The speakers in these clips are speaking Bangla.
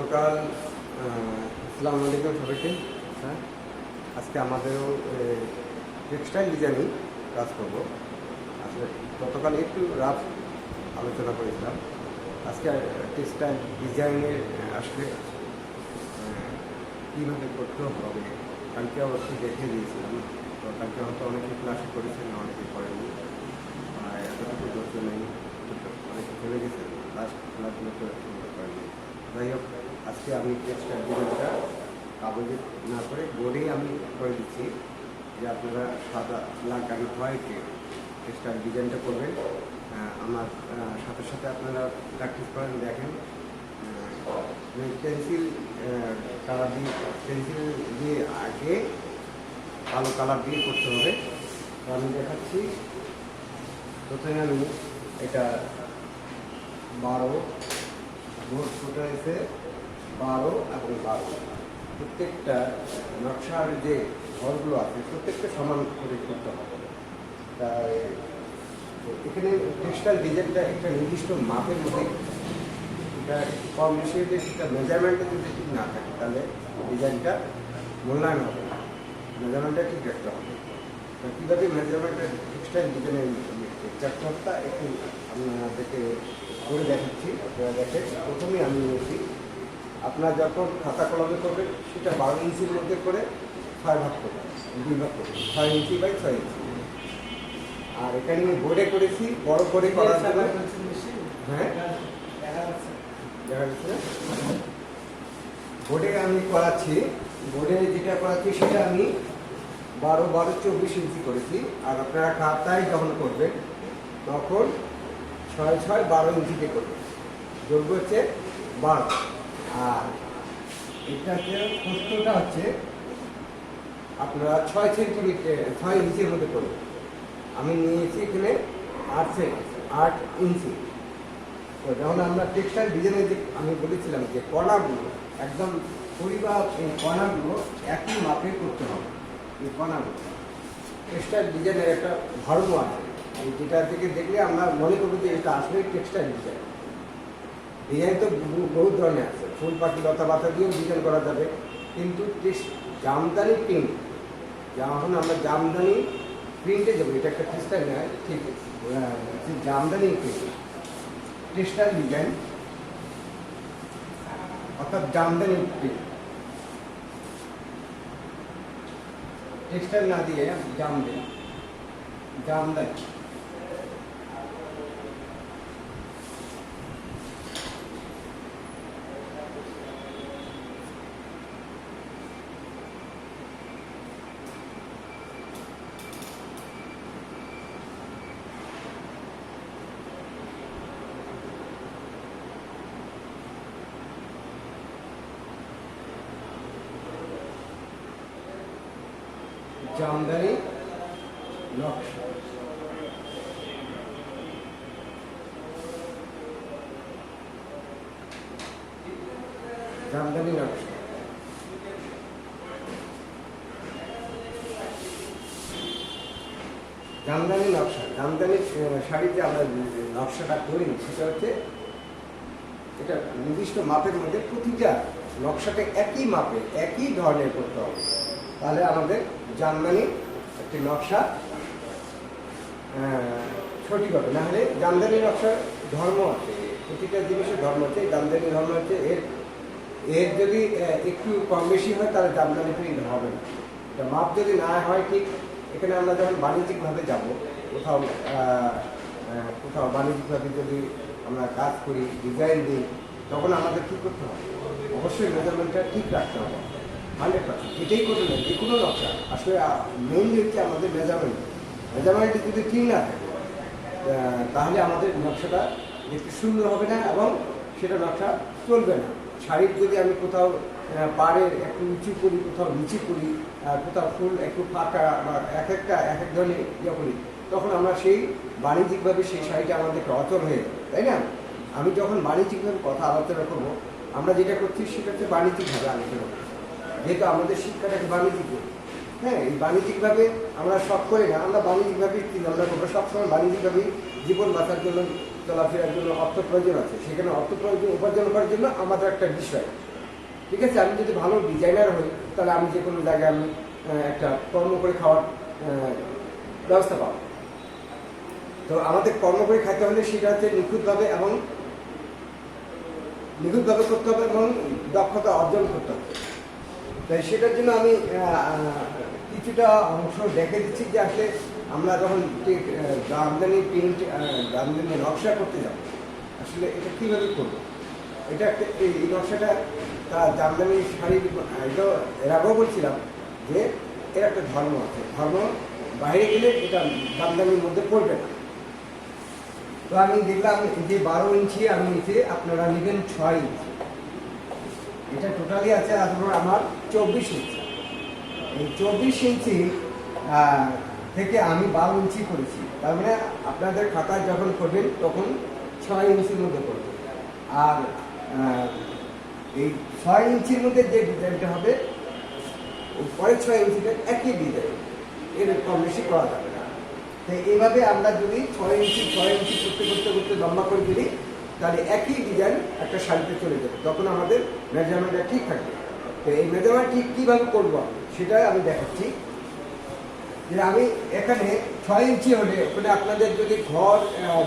গতকাল আসসালামু আলাইকুম সবাইকে। হ্যাঁ, আজকে আমাদেরও টেক্সটাইল ডিজাইনিং কাজ করব। আসলে গতকাল একটু রাফ আলোচনা করেছিলাম। আজকে টেক্সটাইল ডিজাইনের আসলে কীভাবে করতে হবে কালকে অবশ্যই দেখে দিয়েছিলাম। তো কালকে হয়তো অনেকে ক্লাসে করেছেন, অনেকে করেনি, এতটুকু ধৈর্য নেই, অনেকে ভেবে গেছেন লাস্ট ক্লাসগুলো করেনি। যাই হোক, আজকে আমি টেক্সটাইল ডিজাইনটা কাগজে না করে বোর্ডেই আমি করে দিচ্ছি যে আপনারা সাদা ব্ল্যাক অ্যান্ড হোয়াইটে টেক্সটাইল ডিজাইনটা করবেন। আমার সাথে সাথে আপনারা প্র্যাকটিস করেন, দেখেন। পেন্সিল কালার দিয়ে আগে কালো কালার দিয়ে করতে হবে। তো আমি দেখাচ্ছি। প্রথমে আমি এটা 12 বোর্ড ফুটে হয়েছে 12 এবং 12 প্রত্যেকটা নকশার যে ঘরগুলো আছে প্রত্যেকটা সমান করে করতে হবে। তাই এখানে টেক্সটাইল ডিজাইনটা একটা নির্দিষ্ট মাপের মধ্যে, এটা কম বেশি হলে সেটা মেজারমেন্টে যদি ঠিক না থাকে তাহলে ডিজাইনটা মূল্যায়ন হবে না। মেজারমেন্টটা ঠিক রাখতে হবে। কীভাবে মেজারমেন্টের টেক্সটাইল ডিজাইনের চ্যাপ্টারটা একটু আপনাদেরকে করে দেখাচ্ছি। আপনারা দেখেন, প্রথমেই আমি বলছি আপনারা যখন খাতা কলমে করবেন সেটা 12 ইঞ্চির মধ্যে করে 6 ভাগ করবেন, 2 ভাগ করবেন, 6 ইঞ্চি বাই 6 ইঞ্চি। আর এখানে আমি বোর্ডে করেছি, বড় করে করার জন্য। হ্যাঁ, দেখা যাচ্ছে না? বোর্ডে আমি করাচ্ছি, বোর্ডে যেটা করাচ্ছি সেটা আমি 12 12 24 ইঞ্চি করেছি। আর আপনারা খাতায় যখন করবেন তখন 6 6 12 ইঞ্চিতে করবেন। দৈর্ঘ্য হচ্ছে 12। আর এটা হচ্ছে প্রস্থটা হচ্ছে আপনারা 6 সেন্টিমিটার 6 ইঞ্চির মধ্যে করবেন। আমি নিয়েছি এখানে 8 ইঞ্চি। তো যখন আমরা টেক্সটাইল ডিজাইনে যে আমি বলেছিলাম যে কণাগুলো একদম পরিবার, এই কণাগুলো একই মাপে করতে হবে। এই কণাগুলো টেক্সটাইল ডিজাইনের একটা ধর্ম আছে, এই যেটা থেকে দেখলে আমরা মনে করবো যে এটা আসলে টেক্সটাইল ডিজাইন। ডিজাইন তো বহু ধরনের আছে, ফুল পাখি লতা পাতা দিয়েও ডিজাইন করা যাবে, কিন্তু জামদানি প্রিন্ট, যখন আমরা জামদানি প্রিন্টে যাবো, এটা একটা টেক্সটাইল নয়, ঠিক জামদানি প্রিন্ট টেক্সটাইল ডিজাইন অর্থাৎ জামদানি প্রিন্ট। টেক্সটাইল না দিয়ে জামদানি জামদানি নকশা। জামদানি নকশা জামদানি নকশা জামদানি শাড়িতে আমরা নকশাটা করি সেটা হচ্ছে এটা নির্দিষ্ট মাপের মধ্যে প্রতিটা নকশাটা একই মাপে একই ধরনের করতে হবে। তাহলে আমাদের জামদানি একটি নকশা সঠিক হবে। না হলে জামদানি নকশার ধর্ম আছে, প্রতিটা জিনিসের ধর্ম আছে। জামদানি ধর্ম হচ্ছে এর যদি একটু কম বেশি হয় তাহলে জামদানি প্রিন্ট হবে না। এটা মাপ যদি না হয় ঠিক, এখানে আমরা যখন বাণিজ্যিকভাবে যাব, কোথাও বাণিজ্যিকভাবে যদি আমরা কাজ করি, ডিজাইন দিই, তখন আমাদের কী করতে হবে? অবশ্যই মেজারমেন্টটা ঠিক রাখতে হবে 100%। এটাই করতে হবে যে কোনো নকশা। আসলে মেইনলি হচ্ছে আমাদের মেজারমেন্ট যদি ঠিক না থাকে তাহলে আমাদের নকশাটা দেখতে সুন্দর হবে না এবং সেটা নকশা চলবে না। শাড়ির যদি আমি কোথাও পাড়ের একটু উঁচু করি, কোথাও নিচু করি, কোথাও ফুল একটু ফাঁকা বা এক এক ধরনের ইয়ে করি, তখন আমরা সেই বাণিজ্যিকভাবে সেই শাড়িটা আমাদেরকে অচল হয়ে যাবে, তাই না? আমি যখন বাণিজ্যিকভাবে কথা আলোচনা করবো, আমরা যেটা করছি সেটা হচ্ছে বাণিজ্যিকভাবে আলোচনা করবো, যেহেতু আমাদের শিক্ষাটাকে বাণিজ্যিক। হ্যাঁ, এই বাণিজ্যিকভাবে আমরা সব করি না, আমরা বাণিজ্যিকভাবে চিন্তা করবো। সবসময় বাণিজ্যিকভাবেই জীবন বাঁচার জন্য, চলাফেরার জন্য অর্থ প্রয়োজন আছে। সেখানে অর্থ প্রয়োজন উপার্জন করার জন্য আমাদের একটা বিষয় ঠিক আছে, আমি যদি ভালো ডিজাইনার হই তাহলে আমি যে কোনো জায়গায় আমি একটা কর্ম করে খাওয়ার ব্যবস্থা পাবো। তো আমাদের কর্ম করে খাইতে হলে সেটা হচ্ছে নিখুঁতভাবে করতে হবে এবং দক্ষতা অর্জন করতে হবে। তাই সেটার জন্য আমি কিছুটা অংশ দেখে দিচ্ছি যে আসলে আমরা যখন জামদানি প্রিন্ট জামদানি নকশা করতে যাব আসলে এটা কীভাবে করবো। এটা একটা এই নকশাটা জামদানি শাড়ি, এটা এর আগেও বলছিলাম যে এর একটা ধর্ম আছে, ধর্ম বাইরে গেলে এটা জামদানির মধ্যে পড়বে না। তো আমি দেখলাম যে 12 ইঞ্চি আমি নিচে, আপনারা নেবেন 6 ইঞ্চি। এটা টোটালি আছে আমার 24 ইঞ্চি। এই 24 ইঞ্চি থেকে আমি 12 ইঞ্চি করেছি। তার মানে আপনাদের খাতায় যখন করবেন তখন 6 ইঞ্চির মধ্যে করবেন। আর এই 6 ইঞ্চির মধ্যে যে ডিজাইনটা হবে পরের 6 ইঞ্চিটা একই ডিজাইন, এর কম বেশি করা যাবে না। তো এইভাবে আমরা যদি 6 ইঞ্চি করতে লম্বা করে দিই তাহলে একই ডিজাইন একটা শাড়িতে চলে যাবে, তখন আমাদের মেজারমেন্টটা ঠিক থাকবে। তো এই মেজারমেন্ট ঠিক কীভাবে করবো সেটাই আমি দেখাচ্ছি। যে আমি এখানে 6 ইঞ্চি হলে ওখানে আপনাদের যদি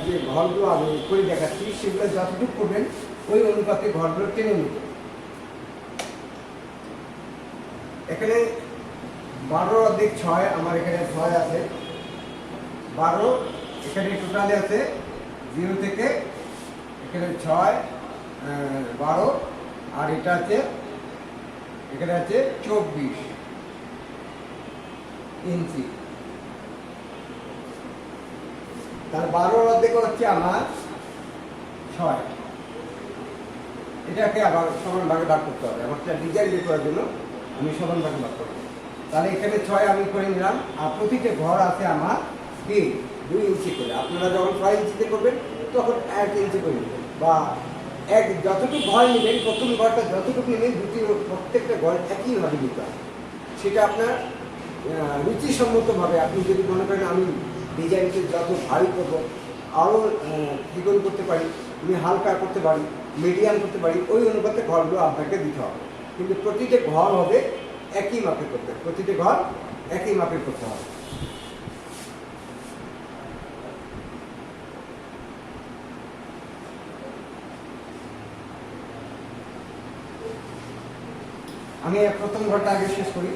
যে ঘরগুলো আমি করে দেখাচ্ছি সেগুলো যতটুকু করবেন ওই অনুপাতে ঘরগুলো টেনে নেবেন। এখানে 12/6 আমার এখানে 6 আছে, 12 এখানে টোটালে আছে 0 থেকে এখানে 6 12, আর এটা আছে এখানে আছে 24 ইঞ্চি। তার 12 হচ্ছে আমার 6। এটাকে আবার সমান ভাগে ভাগ করতে হবে, আমার ডিজাইন বের করার জন্য আমি সমান ভাগে ভাগ করবো। তাহলে এখানে 6 আমি করে নিলাম, আর প্রতিটা ঘর আছে আমার 2 ইঞ্চি করে। আপনারা যখন 6 ইঞ্চিতে করবেন তখন 1 ইঞ্চি করে নেবেন, বা যতটুকু ঘর নেবেন প্রথম ঘরটা যতটুকু নেবেন প্রত্যেকটা ঘর একইভাবে নিতে হবে। সেটা আপনার রুচিসম্মতভাবে, আপনি যদি মনে করেন আমি ডিজাইনকে যত ভারী করবো আরও দ্বিগুণ করতে পারি, আমি হালকা করতে পারি, মিডিয়াম করতে পারি, ওই অনুপাতে ঘরগুলো আপনাকে দিতে হবে। কিন্তু প্রতিটা ঘর হবে একই মাপে করতে হবে, প্রতিটা ঘর একই মাপে করতে হবে। আমি প্রথম ঘরটা আগে শেষ করি।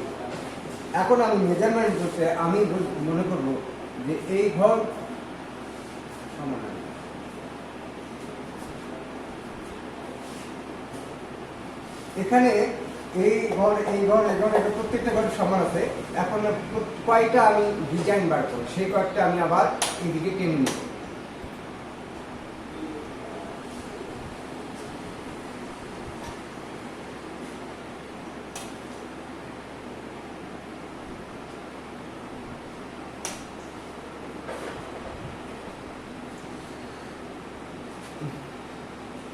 এখন আমি মেজারমেন্ট করতে আমি মনে করব যে এই ঘর সমান, এখানে এই ঘর এটা প্রত্যেকটা ঘর সমান আছে। এখন কয়টা আমি ডিজাইন বার করব সেই কয়েকটা আমি আবার এইদিকে টেনে নিব।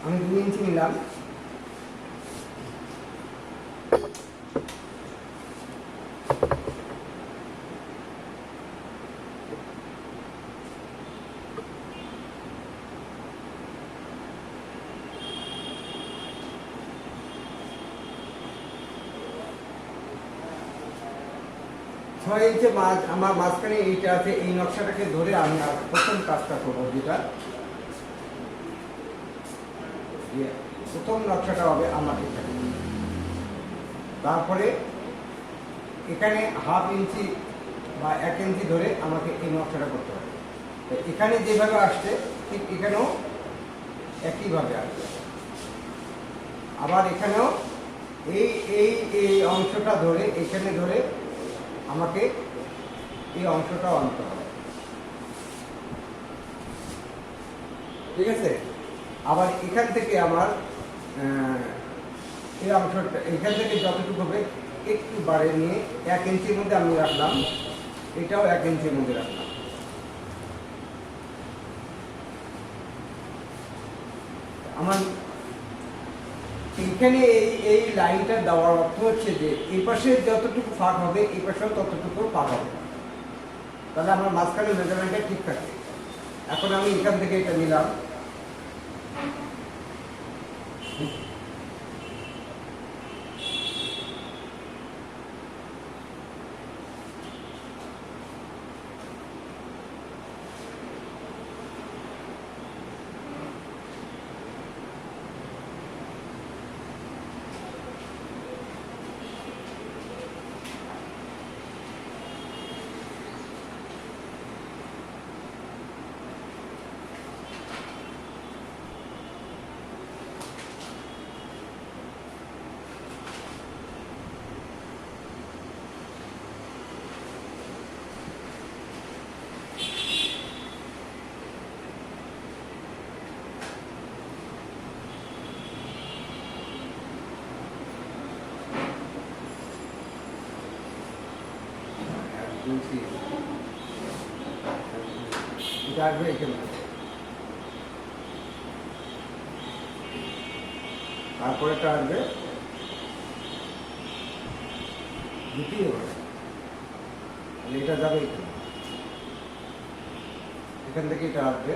আমি 2 ইঞ্চি নিলাম, ইঞ্চি আমার মাঝখানে এইটা আছে। এই নকশাটাকে ধরে আমি প্রথম কাজটা করবো, যেটা প্রথম নকশাটা হবে আমার এখানে। তারপরে এখানে 1/2 ইঞ্চি বা 1 ইঞ্চি ধরে আমাকে এই নকশাটা করতে হবে। এখানে যেভাবে আসছে ঠিক এখানেও একইভাবে আসবে। আবার এখানেও এই অংশটা ধরে এখানে ধরে আমাকে এই অংশটা আনতে হবে, ঠিক আছে। আবার এখান থেকে আমার এই অংশটা এখান থেকে যতটুকু হবে একটু বাড়িয়ে নিয়ে 1 ইঞ্চির মধ্যে আমি রাখলাম, এটাও 1 ইঞ্চির মধ্যে রাখলাম। আমার এইখানে এই লাইনটা দেওয়ার অর্থ হচ্ছে যে এই পাশে যতটুকু ফাঁক হবে এই পাশেও ততটুকু ফাঁক হবে, তাহলে আমার মাঝখানে মেজারমেন্টটা ঠিক থাকে। এখন আমি এখান থেকে এটা নিলাম, বলছি এটা আসবে এখানে, তারপরে এটা আসবে দ্বিতীয়, এটা যাবে এখানে, এখান থেকে এটা আসবে।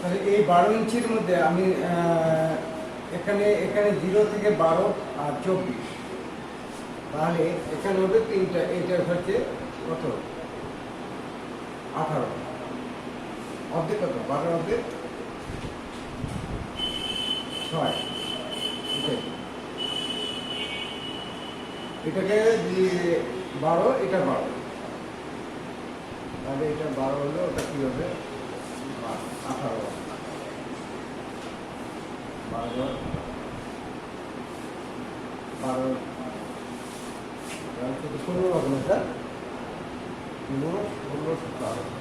তাহলে এই 12 ইঞ্চির মধ্যে আমি এখানে এখানে 0 থেকে 12 আর 24, তাহলে এখানে হবে 3টা, এইটা হচ্ছে কত 18, অর্ধেক কত 12 অর্ধেক 6, এটাকে 12, এটা 12, তাহলে এটা 12 হলে ওটা কি হবে 18, 12, 12 15 হবে স্যার, 15, 17,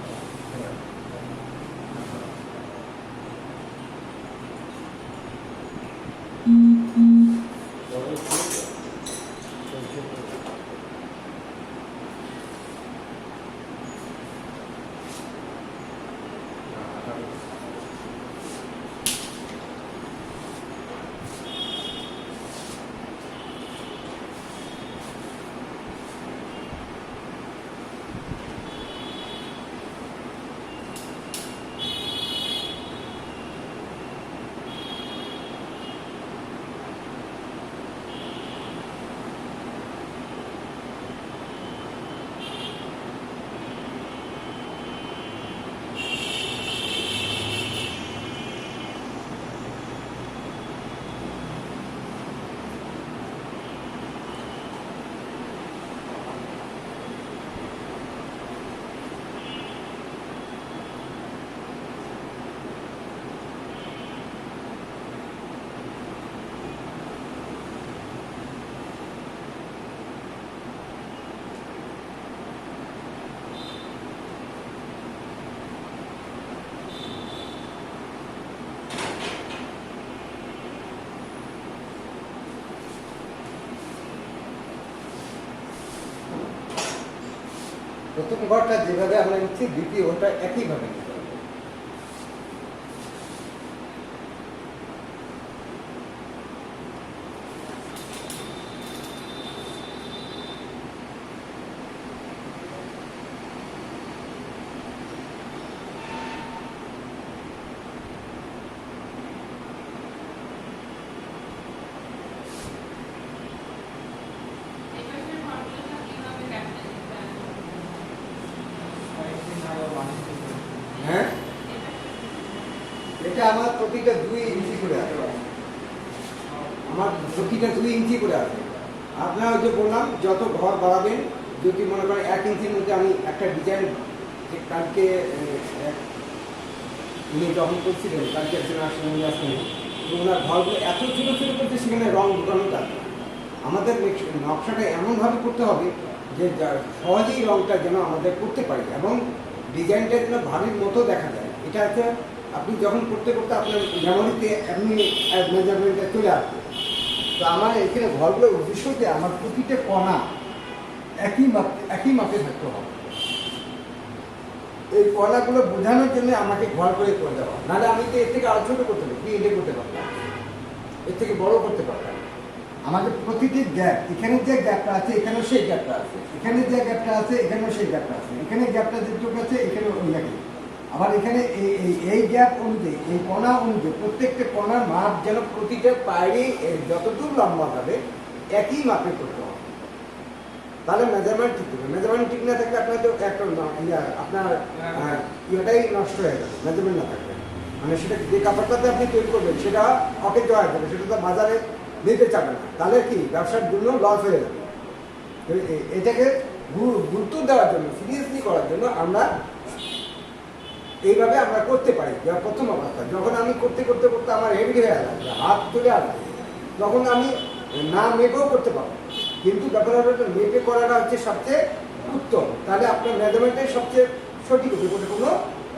প্রথম ঘরটা যেভাবে আমরা নিচ্ছি দ্বিতীয় ঘরটা একইভাবে নিতে হবে। হ্যাঁ, এটা আমার প্রতিটা 2 ইঞ্চি করে আছে, আমার প্রতিটা 2 ইঞ্চি করে আছে। আপনারা যে বললাম যত ঘর বাড়াবেন, যদি মনে করেন 1 ইঞ্চির মধ্যে আমি একটা ডিজাইন, যে কালকে উনি যখন করছিলেন, কালকে একজন আসেন উনি আসেন, তো ওনার ঘরগুলো এত ছোটো ছোটো করতে সেখানে রং ঢুকানো যাবে। আমাদের নকশাটা এমনভাবে করতে হবে যে সহজেই রংটা যেন আমাদের করতে পারি এবং ডিজাইনটা যেন ভারীর মতো দেখা যায়। এটা হচ্ছে আপনি যখন করতে করতে আপনার মেমোরিতে এমনি মেজারমেন্টটা চলে আসবে। তো আমার এখানে ঘরগুলোর উদ্দেশ্য যে আমার প্রতিটা কণা একই মাপে থাকতে হবে। এই কণাগুলো বোঝানোর জন্য আমাকে ঘর করে দেওয়া, নাহলে আমি তো এর থেকে আরো ছোটো করতে পারি, এটে করতে পারতাম, এর থেকে বড় করতে পারতাম। আমাদের প্রতিটি গ্যাপ, এখানে যে গ্যাপটা আছে এখানেও সেই গ্যাপটা আছে, এখানে যে গ্যাপটা আছে এখানেও সেই গ্যাপটা আছে, এখানে গ্যাপটা যেটুকু আছে এখানে ওই একই। আবার এখানে এই গ্যাপ অনুযায়ী, এই কণা অনুযায়ী প্রত্যেকটা কণার মাপ যেন প্রতিটা পায়ে যতদূর লম্বা হবে একই মাপে করতে হবে, তাহলে মেজারমেন্ট ঠিক হবে। মেজারমেন্ট ঠিক না থাকলে আপনার তো একটা আপনার ইয়েটাই নষ্ট হয়ে যাবে, মেজারমেন্ট না থাকলে। মানে সেটা যে কাপড়টাতে আপনি তৈরি করবেন সেটা অকেজ হয়ে যাবে, সেটা তো বাজারে নিতে চাবে না, তাহলে কি ব্যবসার জন্য লস হয়ে যাবে। এটাকে গুরুত্ব দেওয়ার জন্য, সিরিয়াসলি করার জন্য আমরা এইভাবে আমরা করতে পারি। প্রথম অবস্থা যখন আমি করতে করতে করতে আমার হেভি হয়ে আসবে, হাত চলে আসবে, তখন আমি না মেপেও করতে পারবো। কিন্তু ব্যাপার হলো মেপে করাটা হচ্ছে সবচেয়ে উত্তম, তাহলে আপনার মেজারমেন্টের সবচেয়ে সঠিক হবে, কোনো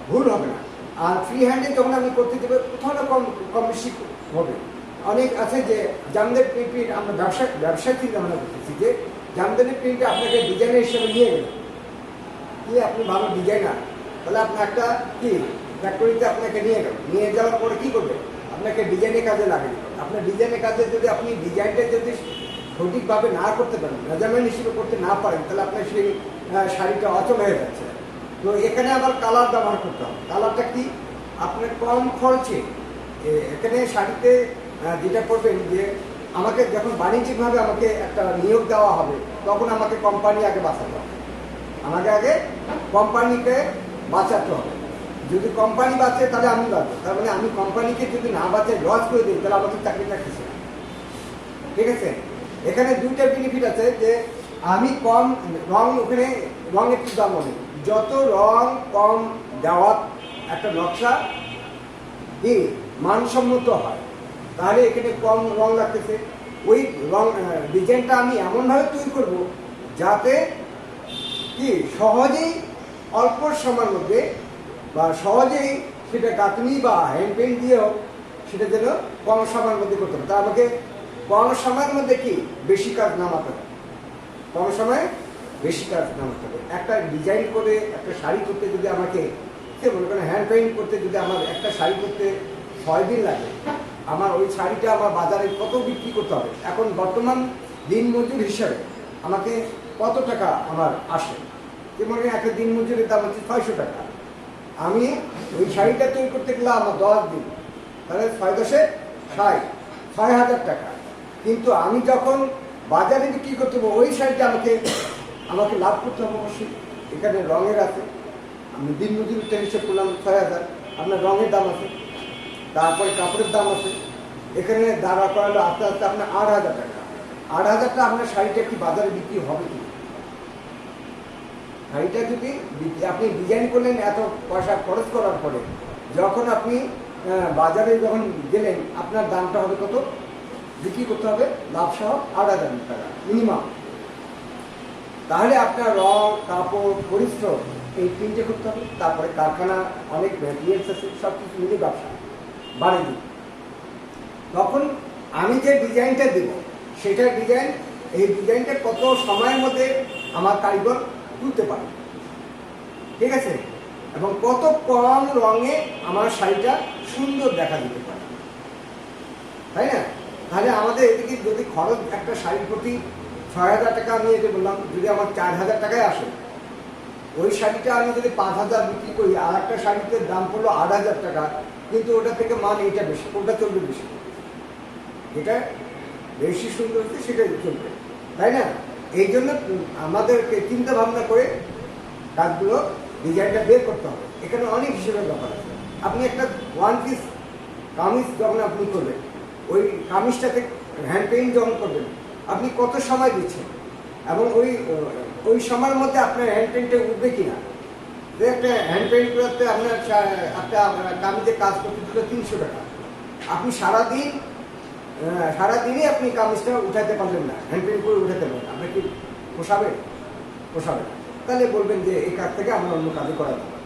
ভুল হবে না। আর ফ্রি হ্যান্ডে যখন আমি করতে দেবো কোথাও না কম বেশি হবে। অনেক আছে যে জামদানি প্রিন্ট, আমরা ব্যবসায় চিন্তা ভাবনা করতেছি যে জামদানি প্রিন্টে আপনাকে ডিজাইনার হিসেবে নিয়ে গেলেন, আপনি ভালো ডিজাইনার, তাহলে আপনি একটা কি ফ্যাক্টরিতে আপনাকে নিয়ে যাওয়ার পরে কি করবে, আপনাকে ডিজাইনের কাজে লাগিয়ে দেবে। আপনার ডিজাইনের কাজে যদি আপনি ডিজাইনটা যদি সঠিকভাবে না করতে পারেন, মেজারমেন্ট হিসেবে করতে না পারেন, তাহলে আপনার সেই শাড়িটা অচল হয়ে যাচ্ছে। তো এখানে আবার কালার ব্যবহার করতে হবে। কালারটা কি, আপনার কম খরচে এখানে শাড়িতে যেটা করবেন যে আমাকে যখন বাণিজ্যিকভাবে আমাকে একটা নিয়োগ দেওয়া হবে, তখন আমাকে কোম্পানি আগে বাঁচাতে হবে, আমাকে আগে কোম্পানিকে বাঁচাতে হবে। যদি কোম্পানি বাঁচে তাহলে আমি বাঁচবো, তার মানে আমি কোম্পানিকে যদি না বাঁচে লস করে দিই, তাহলে আমাদের চাকরিটা কিছু। ঠিক আছে, এখানে দুইটা বেনিফিট আছে যে আমি কম রং, ওখানে রং একটু দাম অনেক, যত রং কম দেওয়া একটা নকশা কি মানসম্মত হয়, তাহলে এখানে কম রং লাগতেছে। ওই রং ডিজাইনটা আমি এমনভাবে তৈরি করব যাতে কি সহজেই অল্প সময়ের মধ্যে বা সহজেই সেটা গাঁথনি বা হ্যান্ড পেইন্ট দিয়েও সেটা যেন কম সময়ের মধ্যে করতে হবে। তা আমাকে কম সময়ের মধ্যে কি বেশি কাজ নামাতে হবে, কম সময়ে বেশি কাজ নামাতে হবে। একটা ডিজাইন করে একটা শাড়ি করতে যদি আমাকে মনে করেন হ্যান্ড পেইন্ট করতে যদি আমার একটা শাড়ি করতে 6 দিন লাগে, আমার ওই শাড়িটা আমার বাজারে কত বিক্রি করতে হবে, এখন বর্তমান দিন মজুর হিসাবে আমাকে কত টাকা আমার আসে, যেমন একটা দিন মজুরের দাম হচ্ছে 600 টাকা। আমি ওই শাড়িটা তৈরি করতে গেলে আমার 10 দিন, তাহলে 6×10 = 6,000 টাকা। কিন্তু আমি যখন বাজারে বিক্রি করতে হবে ওই শাড়িটা আমাকে লাভ করতে হবে অবশ্যই। এখানে রঙের আছে, আমি দিন মজুরিটা হিসেব করলাম 6,000, আপনার রঙের দাম আছে, তারপরে কাপড়ের দাম আছে, এখানে দাঁড়া করালো আস্তে আস্তে আপনার 8,000 টাকা। 8,000টা আপনার শাড়িটা কি বাজারে বিক্রি হবে কি? শাড়িটা যদি আপনি ডিজাইন করলেন এত পয়সা খরচ করার পরে, যখন আপনি বাজারে যখন গেলেন আপনার দামটা হবে কত, বিক্রি করতে হবে লাভ সহ 8,000 টাকা মিনিমাম। তাহলে আপনার রং, কাপড়, পরিশ্রম এই 3টে করতে হবে, তারপরে কারখানা, অনেক ম্যাটেরিয়ালস আছে, সব কিছু মিলে ব্যবসা বাড়িয়ে দিই। তখন আমি যে ডিজাইনটা দেব সেটার ডিজাইনটা কত সময়ের মধ্যে আমার কারিগর তুলতে পারে, ঠিক আছে, এবং কত কম রঙে আমার শাড়িটা সুন্দর দেখা দিতে পারে, তাই না? তাহলে আমাদের এদিকে যদি খরচ একটা শাড়ির প্রতি ৬,০০০ টাকা, আমি এটা বললাম, যদি আমার ৪,০০০ টাকায় আসে, ওই শাড়িটা আমি যদি ৫,০০০ বিক্রি করি, আর একটা শাড়িতে দাম পড়লো ৮,০০০ টাকা, কিন্তু ওটা থেকে মান এটা বেশি, ওটা চলবে বেশি, এটা বেশি সুন্দর হচ্ছে সেটাই চলবে, তাই না? এই জন্য আমাদেরকে চিন্তা ভাবনা করে কাজগুলো, ডিজাইনটা বের করতে হবে। এখানে অনেক হিসেবের ব্যাপার আছে। আপনি একটা ওয়ান পিস কামিজ যখন আপনি করবেন, ওই কামিজটাতে হ্যান্ড পেইন্ট যখন করবেন, আপনি কত সময় দিচ্ছেন, এবং ওই সময়ের মধ্যে আপনার হ্যান্ড পেইন্টটা উঠবে কিনা। যে একটা হ্যান্ড পেইন্ট করতে আপনার কামিজে কাজ করতে দিল ৩০০ টাকা, আপনি সারাদিনই আপনি কামিজটা উঠাতে পারলেন না, হ্যান্ড পেইন্ট করে উঠাতে পারবেন না, আপনার কি পোষাবে? পোষাবে না। তাহলে বলবেন যে এই কাজ থেকে আমরা অন্য কাজে করা যাবে,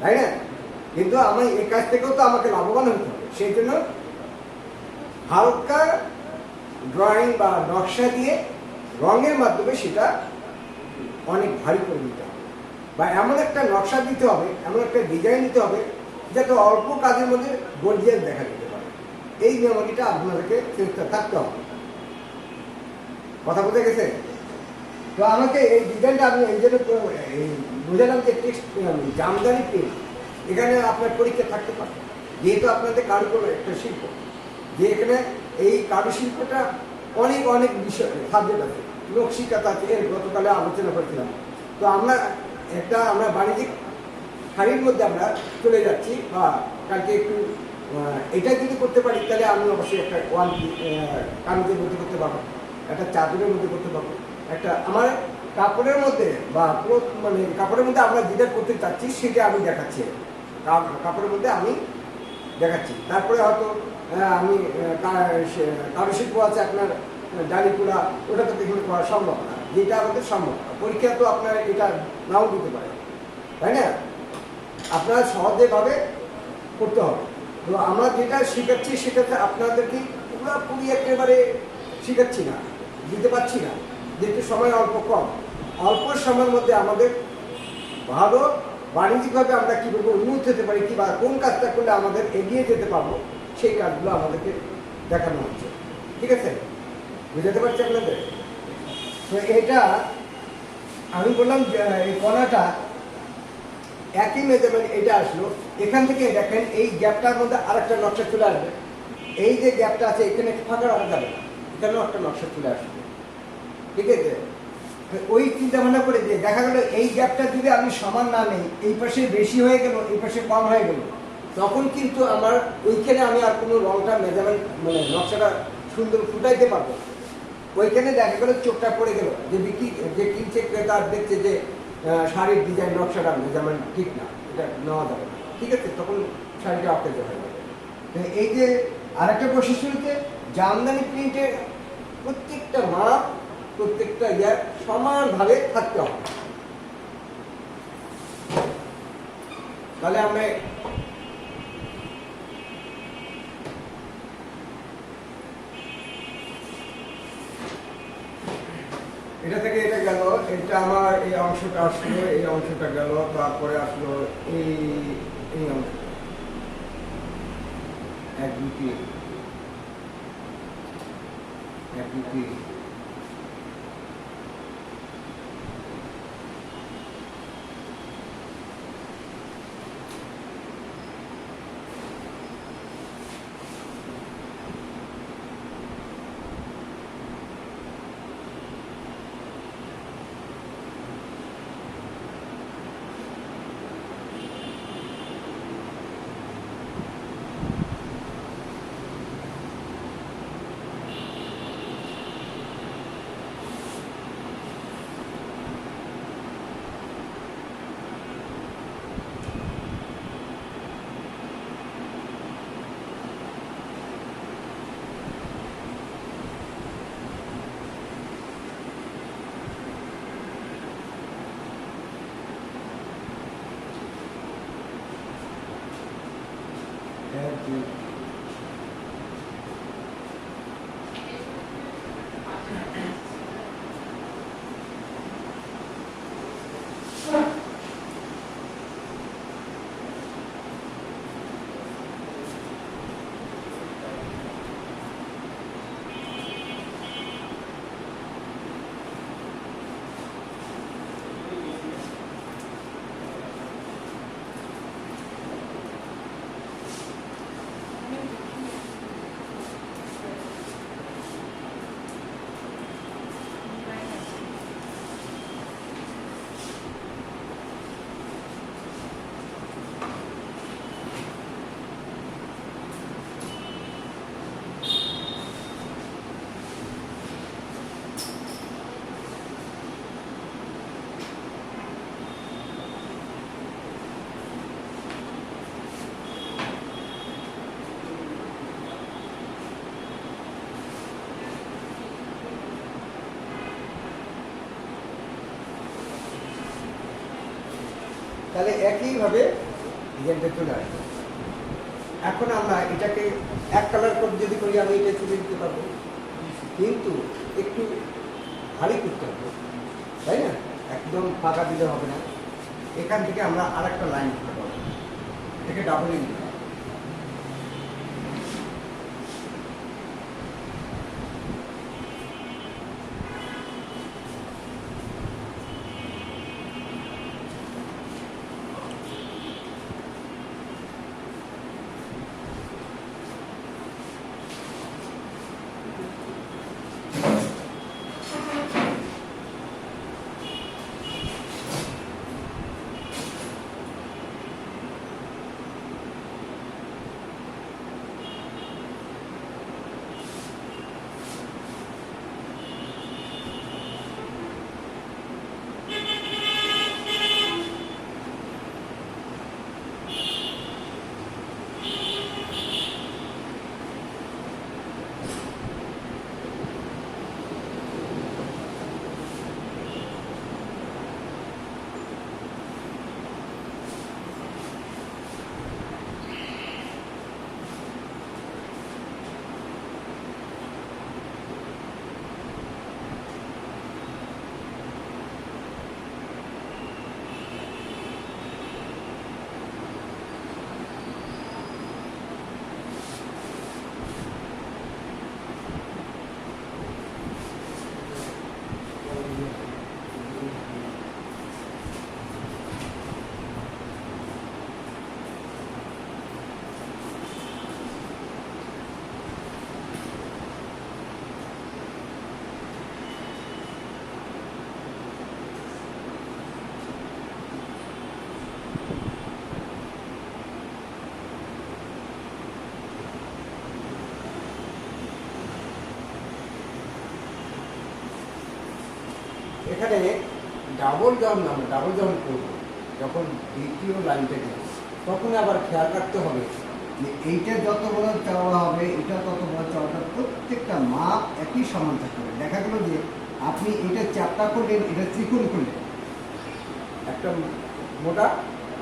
তাই না? কিন্তু আমি এই কাজ থেকেও তো আমাকে লাভবান হতে হবে। সেই জন্য হালকা ড্রয়িং বা নকশা দিয়ে রঙের মাধ্যমে সেটা অনেক ভারী করে নিতে হবে, বা এমন একটা নকশা দিতে হবে, এমন একটা ডিজাইন দিতে হবে যাতে অল্প কাজের মধ্যে গর্জিয়াস দেখা যেতে পারে। এই মেমোরিটা আপনাদেরকে চেষ্টা থাকতে হবে। কথা বলতে গেছে? তো আমাকে এই ডিজাইনটা আমি এই জন্য বুঝালাম যে টেক্সট জামদানি প্রিন্ট, এখানে আপনার পরীক্ষা থাকতে পারে, যেহেতু আপনাদের কারুকলা একটা শিল্প, যে এখানে এই কারুশিল্পটা অনেক অনেক বিষয় সাবজেক্ট আছে, নকশিকাতা আছে, এর গতকালে আলোচনা করেছিলাম। তো আমরা বাণিজ্যিক শাড়ির মধ্যে আমরা চলে যাচ্ছি, বা কালকে একটু এটা যদি করতে পারি, তাহলে আমি অবশ্যই একটা কামিজের মধ্যে করতে পারবো, একটা চাদরের মধ্যে করতে পারবো, একটা আমার কাপড়ের মধ্যে, বা মানে কাপড়ের মধ্যে আমরা যেটা করতে চাচ্ছি সেটা আমি দেখাচ্ছি, কাপড়ের মধ্যে আমি দেখাচ্ছি। তারপরে হয়তো আমি কারুশিল্প আছে আপনার ডালিপুরা, ওটা তো এখানে করা সম্ভব না, যেটা আমাদের সম্ভব। পরীক্ষা তো আপনার এটা নাও দিতে পারে, তাই না? আপনারা সহজেভাবে করতে হবে। তো আমরা যেটা শেখাচ্ছি সেটাতে আপনাদেরকে পুরোপুরি একেবারে শেখাচ্ছি না, দিতে পারছি না, যেহেতু সময় অল্প সময়ের মধ্যে আমাদের ভালো বাণিজ্যিকভাবে আমরা কীভাবে উন্নত হতে পারি, কি বা কোন কাজটা করলে আমাদের এগিয়ে যেতে পারবো, সেই কাজগুলো আমাদেরকে দেখানো হচ্ছে। ঠিক আছে, বুঝাতে পারছি আপনাদের? তো এটা আমি বললাম যে এই কণাটা একই মেজারমেন্ট, এটা আসলো এখান থেকে। দেখেন এই গ্যাপটার মধ্যে আরেকটা নকশা চলে আসবে, এই যে গ্যাপটা আছে এখানে ফাঁকা রাখা যাবে না, এখানেও একটা নকশা চলে আসবে। ঠিক আছে, ওই চিন্তা ভাবনা করে দিয়ে দেখা গেল এই গ্যাপটা যদি আমি সমান না নেই, এই পাশে বেশি হয়ে গেল, এই পাশে কম হয়ে গেল, তখন কিন্তু আমার ওইখানে আমি আর কোনো রংটা মেজারমেন্ট মানে নকশাটা সুন্দর ফুটাইতে পারবো। ওইখানে দেখা গেল চোখটা পড়ে গেল, যে কিনছে ক্রেতা দেখছে যে শাড়ির ডিজাইন নকশাটা মেজারমেন্ট ঠিক না, এটা নেওয়া যাবে না। ঠিক আছে, তখন শাড়িটা অকেজ হয়ে যাবে। এই যে আরেকটা বৈশিষ্ট্য হচ্ছে জামদানি প্রিন্টের প্রত্যেকটা মাপ, প্রত্যেকটা ইয়ার সমানভাবে থাকতে হবে। তাহলে আমরা এটা থেকে এটা গেল, এটা আমার এই অংশটা আসলো, এই অংশটা গেল, তারপরে আসলো এই অংশটা, এক দুটি তাহলে একইভাবে ডিজাইনটা চলে আসবে। এখন আমরা এটাকে এক কালার করে যদি করি আমি এটা তুলে দিতে পারবো, কিন্তু একটু ভারী করতে হবে, তাই না? একদম ফাঁকা দিলে হবে না। এখান থেকে আমরা আর একটা লাইন দিতে পারবো, এটাকে ডাবল ইন দিতে হবে। এখানে ডাবল যখন করবো, যখন দ্বিতীয় লাইনটা দিব, তখন আবার খেয়াল রাখতে হবে যে এইটা যত বড় চওড়া হবে, এটা তত বড় চওড়া, প্রত্যেকটা মাপ একই সমান থাকতে হবে। দেখা গেল যে আপনি এটা চ্যাপ্টা করলেন, এটা চিকন করলেন, একটা মোটা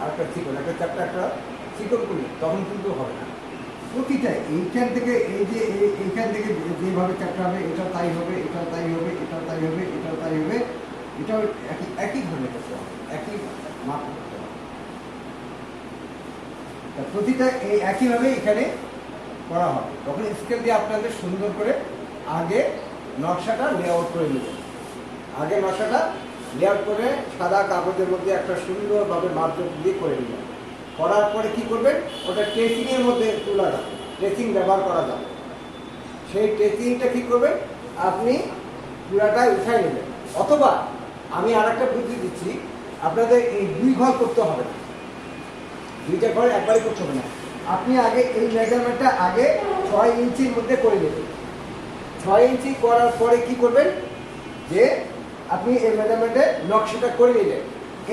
আর একটা চিকন, একটা চ্যাপ্টা একটা চিকন করলেন, তখন কিন্তু হবে না। প্রতিটা এইখান থেকে এইখান থেকে যেভাবে চ্যাপ্টা হবে, এটাও তাই হবে, এটাও তাই হবে, এটাও তাই হবে, এটাও তাই হবে, এটাও একই ধরনের করতে হবে, একই মাপ করতে হবে। প্রতিটা এই একইভাবে এখানে করা হবে। তখন স্কেল দিয়ে আপনাদের সুন্দর করে আগে নকশাটা লেআউট করে নেবেন। আগে নকশাটা লেআউট করে সাদা কাগজের মধ্যে একটা সুন্দরভাবে মার্জিন দিয়ে করে নেবেন। করার পরে কি করবেন, ওটা ট্রেসিংয়ের মধ্যে তোলা যাবে, ট্রেসিং ব্যবহার করা যাবে। সেই ট্রেসিংটা কি করবেন, আপনি পুরাটাই উঠাই নেবেন। অথবা আমি আর একটা বুদ্ধি দিচ্ছি, আপনাদের এই 2 ঘর করতে হবে না, 2টা ঘর একবারই করতে হবে না। আপনি আগে এই মেজারমেন্টটা আগে 6 ইঞ্চির মধ্যে করে নেবেন। 6 ইঞ্চি করার পরে কি করবেন, যে আপনি এই মেজারমেন্টে নকশাটা করে নিলেন।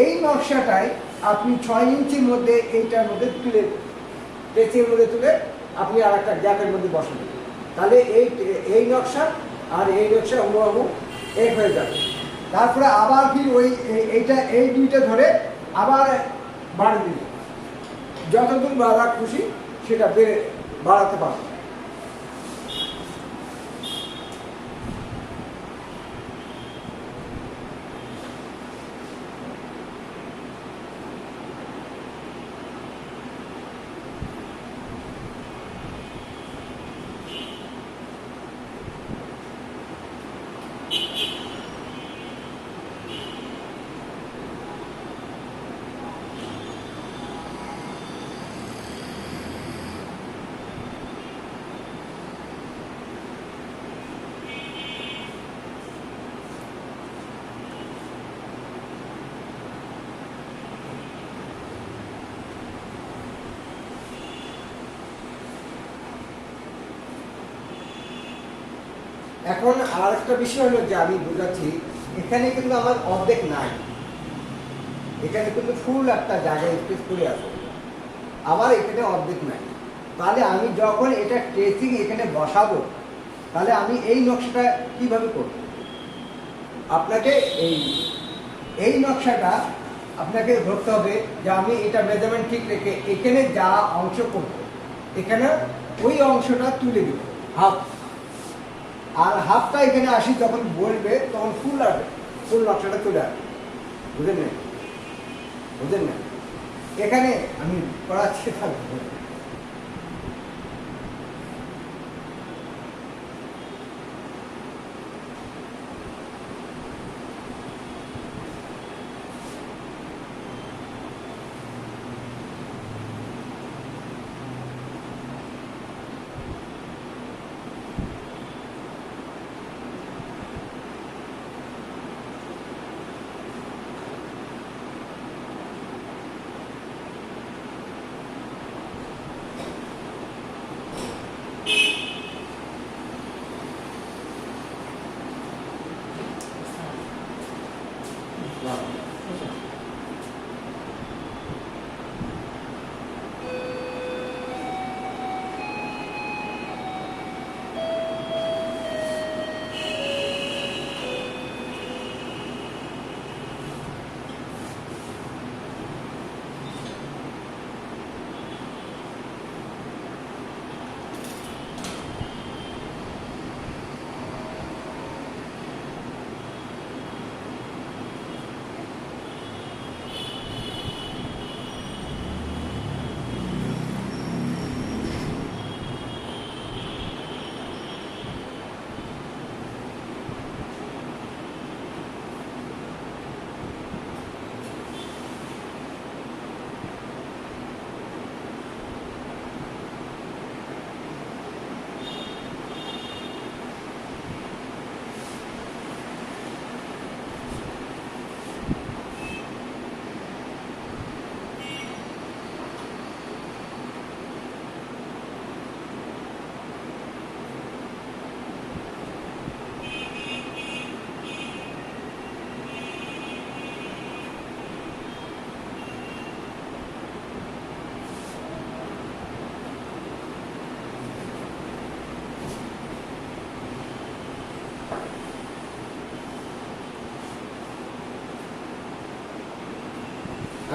এই নকশাটাই আপনি 6 ইঞ্চির মধ্যে এইটার মধ্যে তুলে, ট্রেসিংয়ের মধ্যে তুলে আপনি আর একটা গ্যাপের মধ্যে বসাবেন। তাহলে এই নকশা আর এই নকশা হুবহু এক হয়ে যাবে। তারপরে আবার কি এই 2টা ধরে আবার বাড়িয়ে দিন, যতদূর বাড়া খুশি সেটা বাড়াতে পারবে। এখন আর একটা বিষয় হলো যে আমি বোঝাচ্ছি, এখানে কিন্তু আমার অর্ধেক নাই, এখানে কিন্তু ফুল একটা জায়গায় স্পেস করে আছে, আবার এখানে অর্ধেক নাই। তাহলে আমি যখন এটা ট্রেসিং এখানে বসাবো, তাহলে আমি এই নকশাটা কিভাবে করব, আপনাকে এই নকশাটা আপনাকে ধরতে হবে যে আমি এটা মেজারমেন্ট ঠিক রেখে এখানে যা অংশ করব এখানে ওই অংশটা তুলে দেব হাফ, আর হাফটা এখানে আসি যখন বলবে তখন ফুল আসবে, ফুল নকশাটা চলে আসবে। বুঝেন না? বুঝেন না? এখানে আমি পড়াচ্ছি থাকবো।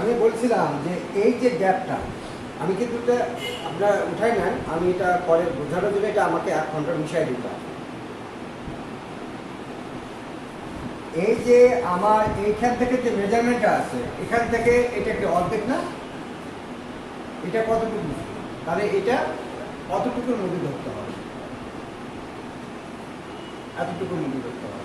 আমি বলছিলাম যে এই যে গ্যাপটা আমি কিন্তু আপনার উঠাই নেন, আমি এটা পরে বোঝানোর জন্য এটা আমাকে 1 ঘন্টা মিশাই দিতে হবে। এই যে আমার এইখান থেকে যে মেজারমেন্টটা আছে এখান থেকে এটা কি অর্ধেক না? এটা কতটুকু? তাহলে এটা কতটুকুর মধ্যে ধরতে হবে? এতটুকুর মধ্যে ধরতে হবে।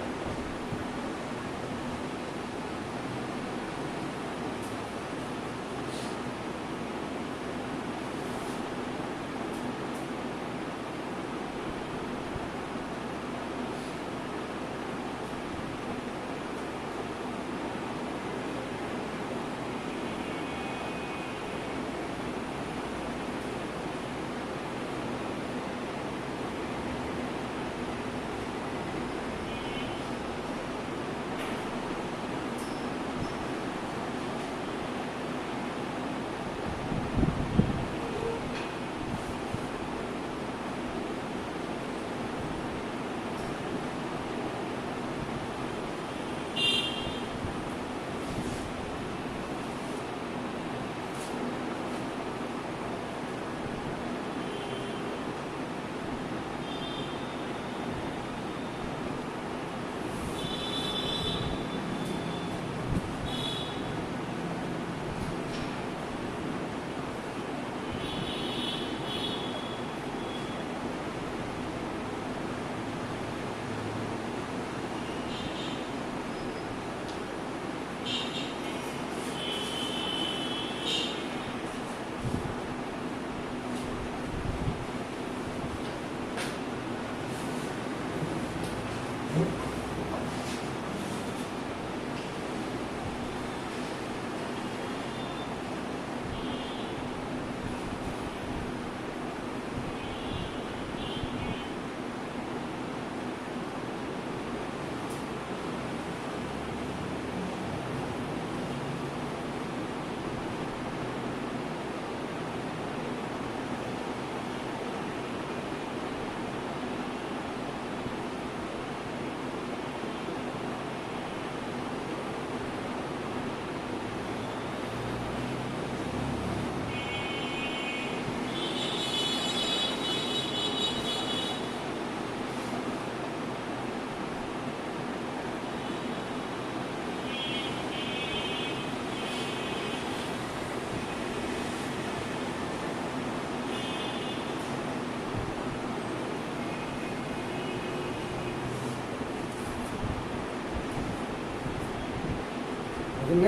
জন্য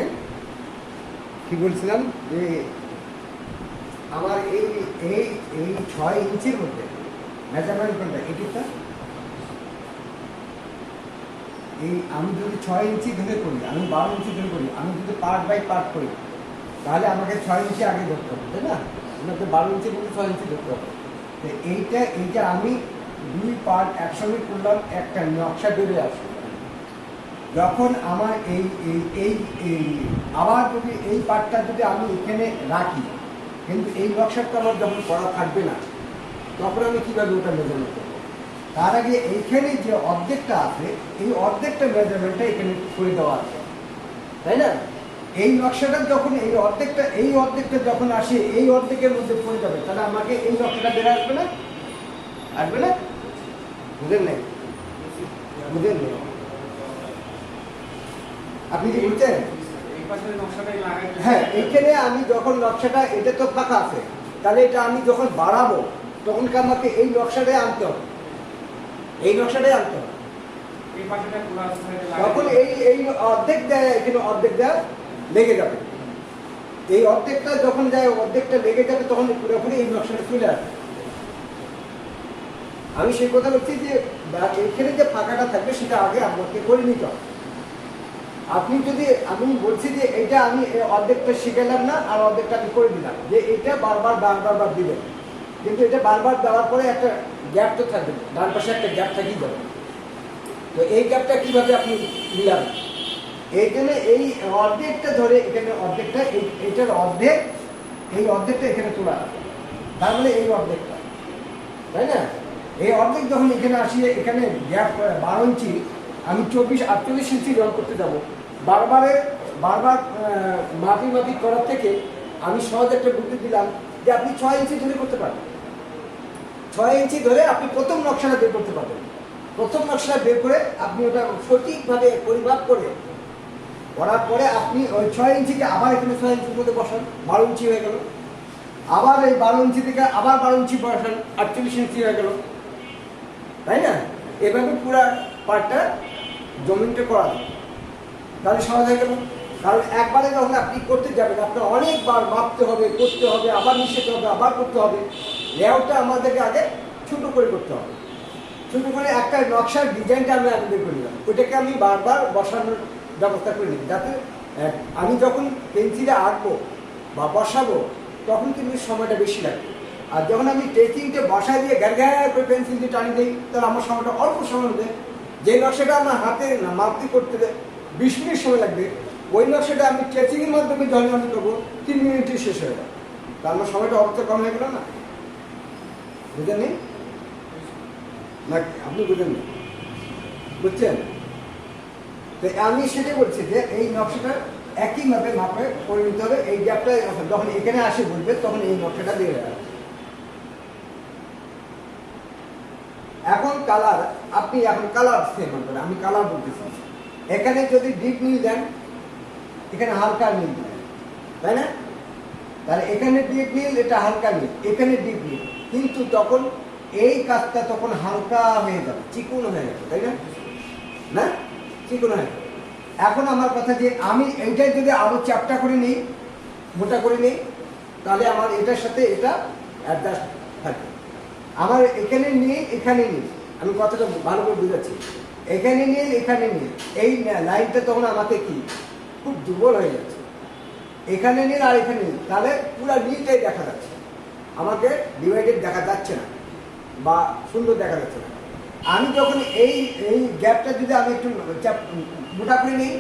কি বলছিলাম যে আমার এই এই এই 6 ইঞ্চির মধ্যে মেজারমেন্ট কোনটা এটিটা, এই আমি যদি 6 ইঞ্চি ধরে করি, আমি 12 ইঞ্চি ধরে করি, আমি যদি পার্ট বাই পার্ট করি তাহলে আমাকে 6 ইঞ্চি আগে ধরতে হবে, তাই না? আমাকে 12 ইঞ্চি বলতে 6 ইঞ্চি ধরতে হবে। তো এইটা আমি 2 পার্ট একসঙ্গে করলাম, একটা নকশা বেরিয়ে আসে। যখন আমার এই এই এই এই আবার যদি এই পার্টটা যদি আমি এখানে রাখি, কিন্তু এই নকশাটা আমার যখন করা থাকবে না, তখন আমি কীভাবে ওটা মেজারমেন্ট করবো? তার আগে এইখানে যে অর্ধেকটা আছে, এই অর্ধেকটা মেজারমেন্টটা এখানে করে দেওয়া আছে, তাই না? এই নকশাটা যখন এই অর্ধেকটা যখন আসে, এই অর্ধেকের মধ্যে পড়ে যাবে, তাহলে আমাকে এই নকশাটা বেড়ে আসবে না? আসবে না? বুঝেন নেই? বুঝেন নেই? আপনি কি বুঝছেন? হ্যাঁ, এইখানে আমি যখন নকশাটা, এটা তো ফাঁকা আছে, তাহলে এটা আমি যখন বাড়াবো তখন আমাকে এই নকশাটাই আনতে হবে, এই নকশাটাই আনতে হবে। তখন এই অর্ধেক দেয়, এখানে অর্ধেক দেয় লেগে যাবে, এই অর্ধেকটা যখন যায়, অর্ধেকটা লেগে যাবে, তখন পুরোপুরি এই নকশাটা চলে আসবে। আমি সেই কথা বলছি যে এখানে যে ফাঁকাটা থাকবে সেটা আগে আমাকে করে নিতে হবে। আপনি যদি, আমি বলছি যে এটা আমি অর্ধেকটা শিখালাম না, আর অর্ধেকটা আমি করে দিলাম, যে এটা বারবার দিবেন, কিন্তু এটা বারবার দেওয়ার পরে একটা গ্যাপ তো থাকবে, ডান পাশে একটা গ্যাপ থাকেই যাবে। তো এই গ্যাপটা কিভাবে আপনি মিলাবেন? এই জন্য এই অর্ধেকটা ধরে, এখানে অর্ধেকটা, এইটার অর্ধেক, এই অর্ধেকটা এখানে তোলা, তার মানে এই অর্ধেকটা, তাই না? এই অর্ধেক যখন এখানে আসিয়ে, এখানে গ্যাপ 12 ইঞ্চি, আমি 48 ইঞ্চি রং করতে যাব, বারবার মাপি করার থেকে আমি সহজ একটা বুদ্ধি দিলাম যে আপনি 6 ইঞ্চি ধরে করতে পারবেন। 6 ইঞ্চি ধরে আপনি প্রথম নকশাটা বের করতে পারবেন। প্রথম নকশাটা বের করে আপনি ওটা সঠিকভাবে পরিমাপ করার পরে আপনি ওই 6 ইঞ্চিকে আবার এখানে 6 ইঞ্চির মধ্যে বসান, 12 ইঞ্চি হয়ে গেল। আবার এই 12 ইঞ্চি থেকে আবার 12 ইঞ্চি বসান, 48 ইঞ্চি হয়ে গেল, তাই না? এভাবে পুরো পার্টটা জমিনটা করা যায়, তাহলে সহজ হয়ে গেল। কারণ একবারে যখন আপনি করতে যাবেন, আপনার অনেকবার মাপতে হবে, করতে হবে, আবার মিশাতে হবে, আবার করতে হবে। লেআউটটা আমাদেরকে আগে ছোটো করে করতে হবে, ছোটো করে একটা নকশার ডিজাইনটা আমি আগে বের করে নিলাম, ওইটাকে আমি বারবার বসানোর ব্যবস্থা করে নিই, যাতে আমি যখন পেন্সিলে আঁকবো বা বসাবো তখন কিন্তু সময়টা বেশি লাগবে। আর যখন আমি ট্রেসিংটা বসায় দিয়ে গ্যার করে পেন্সিল দিয়ে টানি দিই, তাহলে আমার সময়টা অল্প সময় হবে। যে নকশাটা আমার হাতে মাপতে করতে 20 মিনিট সময় লাগবে, ওই নকশাটা আমি ট্রেসিংয়ের মাধ্যমে জলমানি করবো 3 মিনিটে শেষ হয়ে যাবে, তার আমার সময়টা অবস্থা কম হয়ে গেল না? বুঝেন নেই না? আপনি বুঝেন নি? বুঝছেন? তো আমি সেটাই বলছি যে এই নকশাটা একইভাবে মাপে করে নিতে হবে। এই গ্যাপটা যখন এখানে আসে বলবে, তখন এই নকশাটা দিয়ে দেবে। এখন কালার, আপনি এখন কালার সেম করেন, আমি কালার বলতেছি। এখানে যদি ডিপ নীল দেন, এখানে হালকা নীল দেন, তাই না? তাহলে এখানে ডিপ নীল, এটা হালকা নীল, এখানে ডিপ নীল, কিন্তু তখন এই কাজটা তখন হালকা হয়ে যাবে, চিকন হয়ে যাবে, তাই না? না, চিকন হয়ে যাবে। এখন আমার কথা যে আমি এইটাই যদি আরো চ্যাপটা করে নিই, মোটা করে নিই, তাহলে আমার এটার সাথে এটা অ্যাডজাস্ট থাকবে। আমার এখানে নিয়ে এখানে নিয়ে, আমি কথাটা ভালো করে বুঝাচ্ছি, এখানে নিয়ে এখানে নিয়ে, এই লাইনটা তখন আমাকে কি খুব দুর্বল হয়ে যাচ্ছে। এখানে নিয়ে আর এখানে নিয়ে, তাহলে পুরো নীলটাই দেখা যাচ্ছে, আমাকে ডিভাইডেড দেখা যাচ্ছে না বা সুন্দর দেখা যাচ্ছে না। আমি যখন এই গ্যাপটা যদি আমি একটু মোটা করে নিই,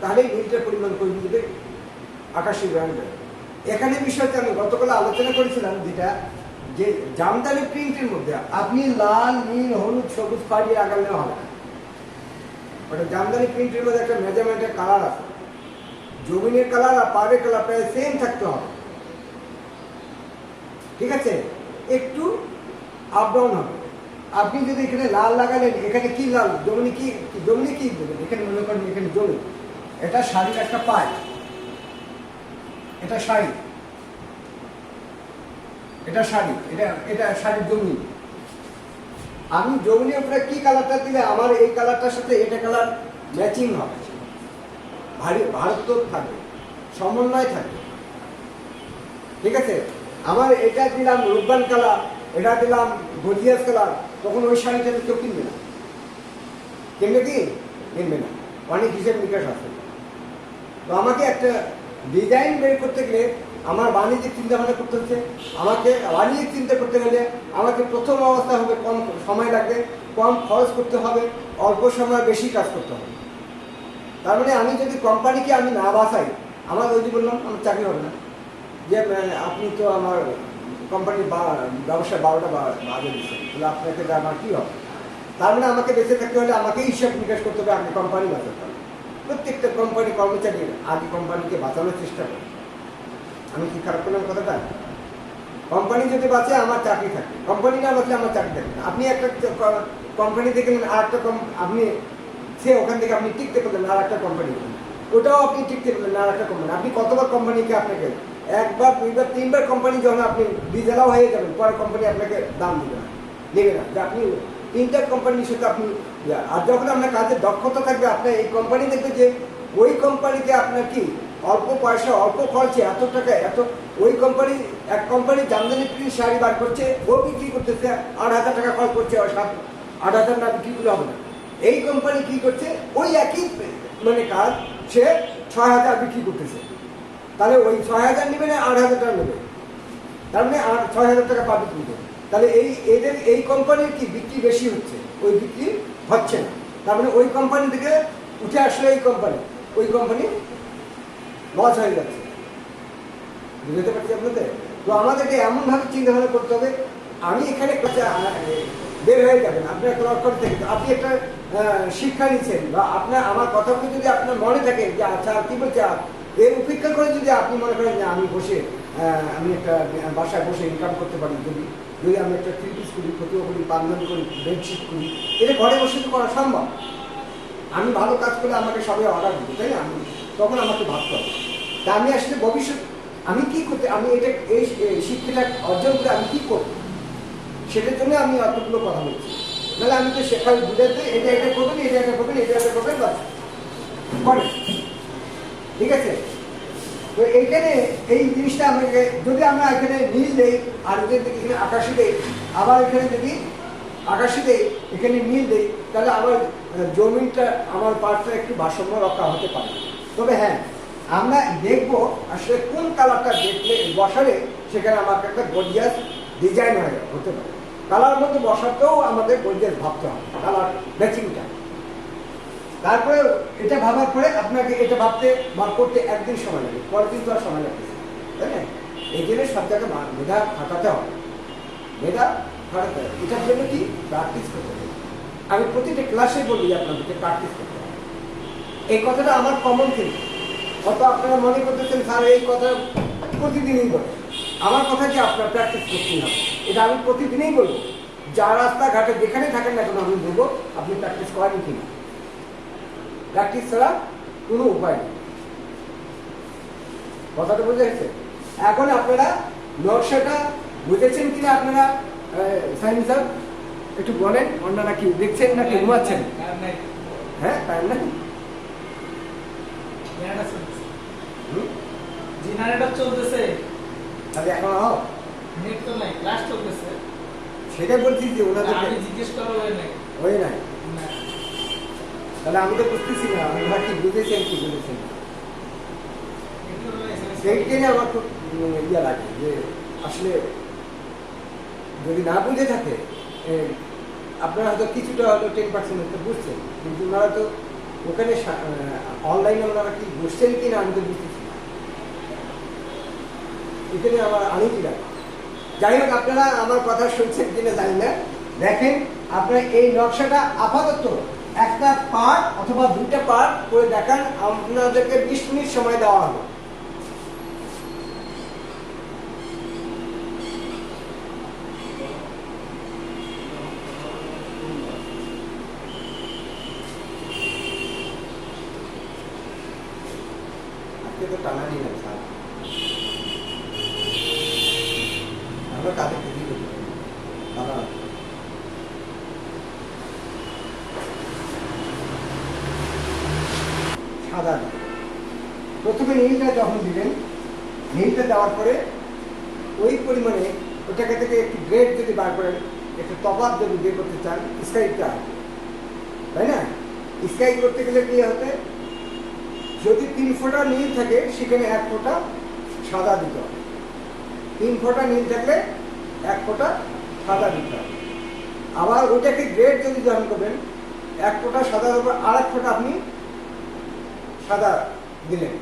তাহলে নীলটার পরিমাণ করে দিতে আকাশি ব্যায়াম দেবে। এখানে বিষয়টা আমি গতকাল আলোচনা করেছিলাম, যেটা যে জামদানি প্রিন্টের মধ্যে আপনি লাল, নীল, হলুদ, সবুজ পাড়ি আগালে হবে না। ওটা জামদানি প্রিন্টের মধ্যে একটা মেজারমেন্টের কালার আছে, জমিনের কালার আর পাড়ের কালার প্রায় সেম থাকতে হবে, ঠিক আছে? একটু আপ ডাউন হবে। আপনি যদি এখানে লাল লাগালেন, এখানে কি লাল, জমিনে কি দেবেন? এখানে মনে করেন এখানে জমি, এটা শাড়ির একটা পায়, এটা শাড়ি, এটা শাড়ি, এটা শাড়ির জমি। আমি জমিনের উপরে কি কালারটা দিলে আমার এই কালারটার সাথে এটা কালার ম্যাচিং হবে, ভারত থাকবে। সমন্বয় থাকে। ঠিক আছে, আমার এটা দিলাম রূপবান কালার, এটা দিলাম গর্জিয়াস কালার, তখন ওই শাড়িটা তো কেউ কিনবে না। কিনবে কি? কিনবে না। অনেক হিসেব নিকাশ আছে। তো আমাকে একটা ডিজাইন বের করতে গেলে আমার বাণিজ্যিক চিন্তা ভাবনা করতে হচ্ছে। আমাকে বাণিজ্যিক চিন্তা করতে গেলে আমাকে প্রথম অবস্থা হবে কম সময় লাগবে, কম খরচ করতে হবে, অল্প সময় বেশি কাজ করতে হবে। তার মানে আমি যদি কোম্পানিকে আমি না বাঁচাই, আমার ওই যে বললাম আমার চাকরি হবে না। যে আপনি তো আমার কোম্পানির ব্যবসা 12টা বাজে দিচ্ছেন, তাহলে আপনাকে আমার কী হবে? তার মানে আমাকে বেঁচে থাকতে হলে আমাকেই হিসাব নিকাশ করতে হবে, আপনি কোম্পানি বাঁচাতে হবে। প্রত্যেকটা কোম্পানি কর্মচারী আগে কোম্পানিকে বাঁচানোর চেষ্টা করে। আমি কি খারাপ করলাম কথাটা? কোম্পানি যদি বাঁচে আমার চাকরি থাকে, কোম্পানি না বাঁচলে আমার চাকরি থাকে না। আপনি একটা কোম্পানি থেকে আর একটা আপনি সে ওখান থেকে আপনি টিকতে পারলেন আর একটা কোম্পানি, ওটাও আপনি টিকতে পারলেন আর একটা কোম্পানি। আপনি কতবার কোম্পানিকে আপনাকে একবার, দুইবার, তিনবার কোম্পানি যখন আপনি ডিজেলাও হয়ে যাবেন, পরে কোম্পানি আপনাকে দাম দেবে না, দেবে না যে আপনি তিনটা কোম্পানির সাথে আপনি। আর যখন আপনার কাজের দক্ষতা থাকবে, আপনার এই কোম্পানি দেখবে যে ওই কোম্পানিতে আপনার কি অল্প পয়সা, অল্প খরচে এত টাকা, এত ওই কোম্পানি, এক কোম্পানি জামদানি প্রিন্ট শাড়ি বার করছে, ও বিক্রি করতেছে 8,000 টাকা খরচ করছে, 8,000 না বিক্রি করে হবে না। এই কোম্পানি কি করছে, ওই একই মানে কাজ সে 6,000 বিক্রি করতেছে, তাহলে ওই 6,000 নেবে না 8,000 টাকা নেবে, তার মানে 6,000 টাকা পাবে কিন্তু। তাহলে এদের এই কোম্পানির কি বিক্রি বেশি হচ্ছে, ওই বিক্রি হচ্ছে না, তার মানে ওই কোম্পানি থেকে উঠে আসলে এই কোম্পানি, ওই কোম্পানি লস হয়ে যাচ্ছে। বুঝতে পারছি আপনাদের? তো আমাদেরকে এমনভাবে চিন্তা ভাবনা করতে হবে, আমি এখানে বের হয়ে যাবেন আপনার ক্লক করে থেকে। আপনি একটা শিক্ষা নিচ্ছেন, বা আপনার আমার কথাগুলো যদি আপনার মনে থাকে যে আচ্ছা কি বলছে, এর উপেক্ষা করে যদি আপনি মনে করেন যে আমি বসে আমি একটা বাসায় বসে ইনকাম করতে পারি, যদি আমি একটা থ্রি পিস করি, ফতুয়া করি, পাঞ্জাবি করি, বেডশিট করি, এটা ঘরে বসে তো করা সম্ভব। আমি ভালো কাজ করলে আমাকে সবাই অর্ডার দিবে, তাই না? তখন আমাকে ভাবতে হবে তা আমি আসলে ভবিষ্যৎ আমি কি করতে, আমি এটা এই শিক্ষাটা অর্জন করে আমি কি করব, সেটার জন্য আমি অতগুলো কথা বলছি। নাহলে আমি তো শেখাই বুঝাতে এটা এটা করবেন, এটা এটা করবেন, এটা এটা করবেন, বাস করেন। ঠিক আছে? তো এইখানে এই জিনিসটা আমাকে যদি আমরা এখানে নীল দেই, আর এখানে আকাশি দেই, আবার এখানে যদি আকাশি দেই, এখানে নীল দেই, তাহলে আবার জমিটা আমার পার্টটা একটু ভারসাম্য রক্ষা হতে পারে। তবে হ্যাঁ, আমরা দেখবো আসলে কোন কালারটা দেখলে বসালে সেখানে আমাকে একটা গর্জিয়াস ডিজাইন হতে পারে। কালার মধ্যে বসাতেও আমাদের গর্জিয়াস ভাবতে হবে, কালার ম্যাচিংটা। তারপরে এটা ভাবার পরে আপনাকে এটা ভাবতে বা করতে একদিন সময় লাগে, পরের দিন তো আর সময় লাগবে, তাই না? এই জন্য সব জায়গায় মেধা খাটাতে হবে, মেধা খাটাতে হবে। এটার জন্য কি প্র্যাকটিস করতে হবে। আমি প্রতিটা ক্লাসে বলি আপনাদেরকে প্র্যাকটিস করতে হবে। এই কথাটা আমার কমন কিন্তু, হয়তো আপনারা মনে করতেছেন স্যার এই কথা প্রতিদিনই বলে। আমার কথা কি আপনার প্র্যাকটিস করতেই হবে, এটা আমি প্রতিদিনই বলবো। যা রাস্তাঘাটে যেখানে থাকেন না কেন আমি বলবো আপনি প্র্যাকটিস করেন কিনা। প্র্যাকটিস ছাড়া কোনো উপায় নেই। কথাটা বুঝে গেছে? এখন আপনারা নকশাটা বুঝেছেন কিনা আপনারা সাইন স্যার একটু বলেন। অন্যরা কি দেখছেন নাকি ঘুমাচ্ছেন? হ্যাঁ, টাইম নাই। জেনারেটর চলতেছে, তাহলে এখন নেট তো নাই, ক্লাস চলতেছে। সেটা বলছি যে ওনাদের আমি জিজ্ঞেস করা হয় নাই, হয় নাই। তাহলে আমি তো বুঝতেছি না ওনারা কি বুঝেছেন কি বুঝেছেন। সেইটাই আমার খুব ইয়ে লাগে যে আসলে যদি না বুঝে থাকে, আপনারা হয়তো কিছুটা হয়তো 10% হয়তো বুঝছেন, কিন্তু ওনারা তো ওখানে অনলাইনে ওনারা কি বুঝছেন কিনা আমি তো বুঝতেছি না। এখানে আমার আনুতি লাগে। যাই হোক, আপনারা আমার কথা শুনছেন কিনা জানি না। দেখেন, আপনার এই নকশাটা আপাতত একটা পার্ট অথবা দুইটা পার্ট করে দেখান। আপনাদেরকে 20 মিনিট সময় দেওয়া হবে। আজকে তো টানানি না স্যার, আমরা কাজে খুঁজি করি তারা সাদা প্রথমে নীলটা যখন দিবেন, নীলটা দেওয়ার পরে ওই পরিমাণে ওটাকে থেকে একটু গ্রেড যদি বার করেন, একটু তফাৎ যদি বের করতে চান, স্কাইটা, তাই না? স্কাই করতে গেলে কি হতে, যদি 3 ফোঁটা নীল থাকে সেখানে 1 ফোঁটা সাদা দিতে হবে। 3 ফোঁটা নীল থাকলে 1 ফোঁটা সাদা দিতে হবে। আবার ওইটাকে গ্রেড যদি যখন করবেন, 1 ফোঁটা সাদা দেওয়ার পর আর 1 ফোঁটা আপনি সাদা দিলেন,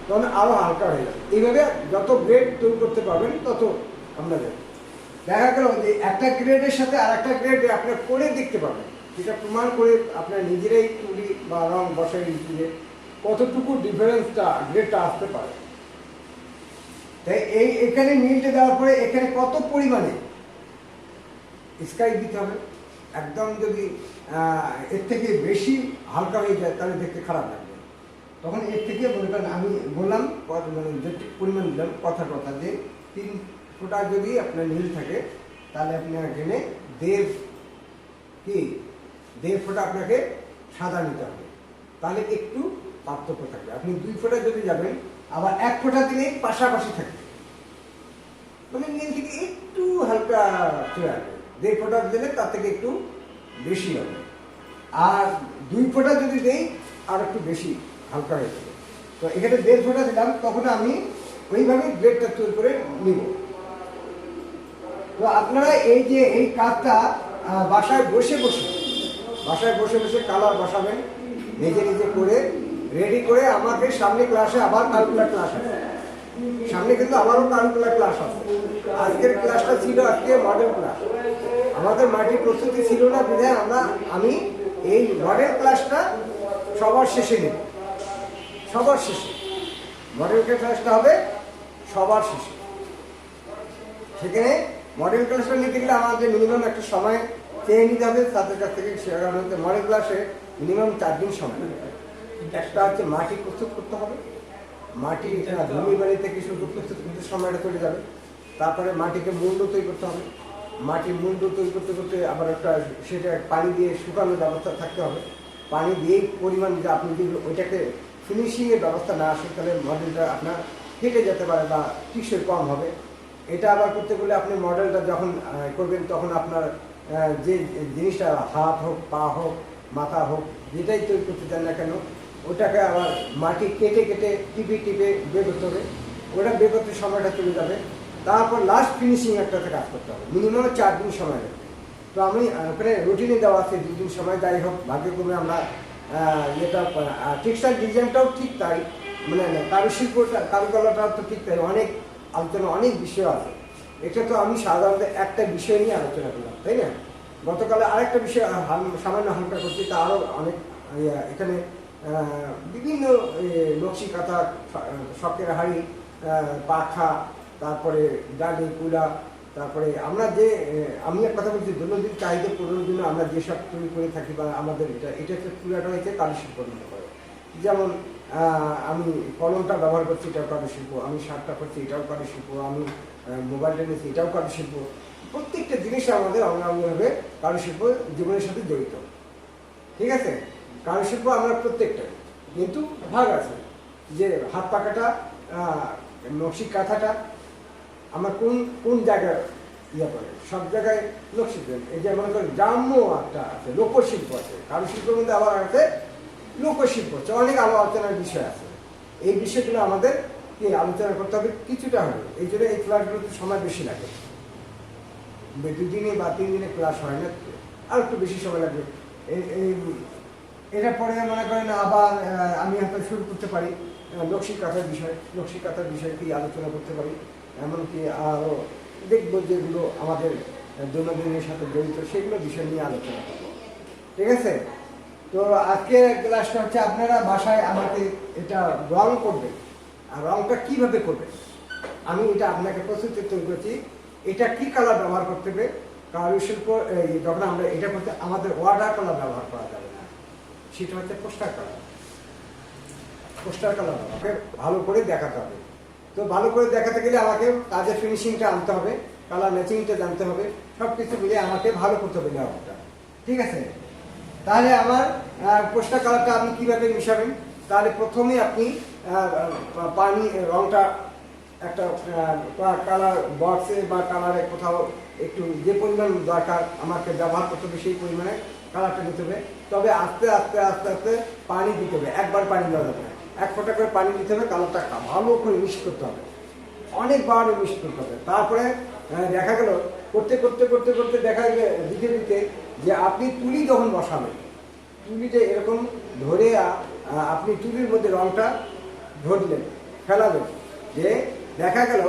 তখন আরো হালকা হয়ে যাবে। এইভাবে যত গ্রেড তৈরি করতে পারবেন তত আপনাদের দেখা গেল যে একটা গ্রেডের সাথে আর একটা গ্রেড আপনার করে দেখতে পাবেন, সেটা প্রমাণ করে আপনার নিজেরাই তুলি বা রং বসাই দিয়ে কতটুকু ডিফারেন্সটা গ্রেডটা আসতে পারে। তাই এখানে নীলটা দেওয়ার পরে এখানে কত পরিমাণে স্কাই দিতে হবে। একদম যদি এর থেকে বেশি হালকা হয়ে যায় তাহলে দেখতে খারাপ লাগবে। তখন এর থেকে মনে করেন আমি বললাম মানে যে পরিমাণ দিলাম কথা যে 3 ফোঁটা যদি আপনার নীল থাকে তাহলে আপনার এখানে 1.5 ফোঁটা আপনাকে সাদা নিতে হবে, তাহলে একটু পার্থক্য থাকবে। আপনি 2 ফোঁটা যদি যাবেন, আবার 1 ফোঁটা দিলেই পাশাপাশি থাকবে, মানে নীল থেকে একটু হালকা চলে আসবে। 1.5 ফোঁটা দিলে তার থেকে একটু বেশি হবে। আর 2 ফোঁটা যদি দেই আর একটু বেশি হালকা হয়ে যাবে। তো এখানে 1.5 ফোঁটা দিলাম, তখন আমি ওইভাবে গ্রেডটা তৈরি করে নিব। তো আপনারা এই যে এই কাজটা বাসায় বসে বসে কালার বসাবেন, নিজে করে রেডি করে আমাকে সামনে ক্লাসে আবার কালকুলার ক্লাস আছে, সামনে কিন্তু আবারও কালকুলার ক্লাস আছে। আজকের ক্লাসটা ছিল আজকে মডেল ক্লাস, আমাদের মাটির প্রস্তুতি ছিল না বিধায় আমি এই মডেল ক্লাসটা সবার শেষে নেব। সবার শেষে মডেল ক্লাসটা হবে সবার শেষে। সেখানে মডেল ক্লাসটা নিতে গেলে আমাদের মিনিমাম একটা সময় চেয়ে নিতে হবে তাদের কাছ থেকে। সেখানে মডেল ক্লাসে মিনিমাম 4 দিন সময় লাগবে। একটা হচ্ছে মাটি প্রস্তুত করতে হবে, মাটি ভূমি বাড়ি থেকে শুরু প্রস্তুত করতে সময়টা চলে যাবে। তারপরে মাটিকে মুন্ড তৈরি করতে হবে, মাটির মুন্ড তৈরি করতে করতে আবার একটা সেটা পানি দিয়ে শুকানোর ব্যবস্থা থাকতে হবে। পানি দিয়েই পরিমাণ যে আপনি যদি ওইটাকে ফিনিশিংয়ের ব্যবস্থা না আসে তাহলে মডেলটা আপনার ফেটে যেতে পারে বা টিকসই কম হবে। এটা আবার করতে গেলে আপনি মডেলটা যখন করবেন তখন আপনার যে জিনিসটা হাত হোক, পা হোক, মাথা হোক, যেটাই তৈরি করতে চান না কেন, ওটাকে আবার মাটি কেটে টিপে বের করতে হবে। ওটা বের করতে সময়টা চলে যাবে। তারপর লাস্ট ফিনিশিং একটাতে কাজ করতে হবে, মিনিমাম 4 দিন সময় লাগবে। তো আমি ওখানে রুটিনে দেওয়া আছে 2 দিন সময়। যাই হোক, ভাগ্যক্রমে আমরা যেটা টেক্সটাইল ডিজাইনটাও ঠিক তাই, মানে কারুশিল্পটা কারুকলাটাও তো ঠিক তাই, অনেক আলোচনা, অনেক বিষয় আছে। এটা তো আমি সাধারণত একটা বিষয় নিয়ে আলোচনা করলাম, তাই না? গতকালে আরেকটা বিষয় সামান্য হালকা করছি, তা আরও অনেক এখানে বিভিন্ন নকশি কাঁথা, শখের হাড়ি, পাখা, তারপরে ডালি কুলা, তারপরে আমরা যে আমি এক কথা বলছি দৈনন্দিন চাহিদা পূরণের জন্য আমরা যেসব তৈরি করে থাকি বা আমাদের এটা হচ্ছে পুরাটা হয়েছে কারুশিল্প মনে করে। যেমন আমি কলমটা ব্যবহার করছি, এটাও কারুশিল্প। আমি শার্টটা করছি, এটাও কারুশিল্প। আমি মোবাইলটা নিয়েছি, এটাও কারুশিল্প। প্রত্যেকটা জিনিস আমাদের অঙ্গাঙ্গিভাবে কারুশিল্প জীবনের সাথে জড়িত, ঠিক আছে? কারুশিল্প আমরা প্রত্যেকটা, কিন্তু ভাগ আছে যে হাত পাখাটা, নকশি কাঁথাটা আমার কোন জায়গায় করে, সব জায়গায় লোকশিল্প। এই যে মনে করেন গ্রাম্য একটা আছে, লোকশিল্প আছে, কারুশিল্পের মধ্যে আবার আছে লোকশিল্প আছে, অনেক আলোচনার বিষয় আছে। এই বিষয়গুলো আমাদের আলোচনা করতে হবে কিছুটা হবে। এই জন্য এই ক্লাসগুলোতে সময় বেশি লাগে, 2 দিনে বা 3 দিনে ক্লাস হয় না, আর একটু বেশি সময় লাগবে। এটার পরে মনে করেন আবার আমি হয়তো শুরু করতে পারি নকশি কাঁথার বিষয় কি আলোচনা করতে পারি। এমনকি আরও দেখবো যেগুলো আমাদের দৈনন্দিনের সাথে জড়িত সেগুলো বিষয় নিয়ে আলোচনা করবো, ঠিক আছে? তো আজকের ক্লাসটা হচ্ছে আপনারা বাসায় আমাকে এটা রং করবেন। আর রংটা কিভাবে করবেন আমি এটা আপনাকে প্রস্তুতি তৈরি করছি। এটা কি কালার ব্যবহার করতে হবে? কারুশিল্প যখন আমরা এটা করতে আমাদের ওয়াটার কালার ব্যবহার করা যাবে না, সেটা হচ্ছে পোস্টার কালার আমাকে ভালো করে দেখাতে হবে। তো ভালো করে দেখাতে গেলে আমাকে কাজের ফিনিশিংটা আনতে হবে, কালার ম্যাচিংটা জানতে হবে, সব কিছু মিলে আমাকে ভালো করতে হবে নেওয়াটা, ঠিক আছে? তাহলে আমার পোস্টার কালারটা আপনি কীভাবে মিশাবেন? তাহলে প্রথমে আপনি পানি রংটা একটা কালার বক্সে বা কালারে কোথাও একটু যে পরিমাণ দরকার আমাকে ব্যবহার করতে হবে সেই পরিমাণে কালারটা দিতে হবে। তবে আস্তে আস্তে আস্তে আস্তে পানি দিতে হবে, একবার পানি দেওয়া যাবে না, 1 ফোঁটা করে পানি দিতে হবে, কালারটা ভালো করে মিক্স করতে হবে, অনেকবার মিক্স করতে হবে। তারপরে দেখা গেল করতে করতে করতে করতে দেখা দিতে দিতে যে আপনি তুলি যখন বসাবেন, তুলিতে এরকম ধরে আপনি তুলির মধ্যে রংটা ধরলেন, ফেলাবেন, যে দেখা গেল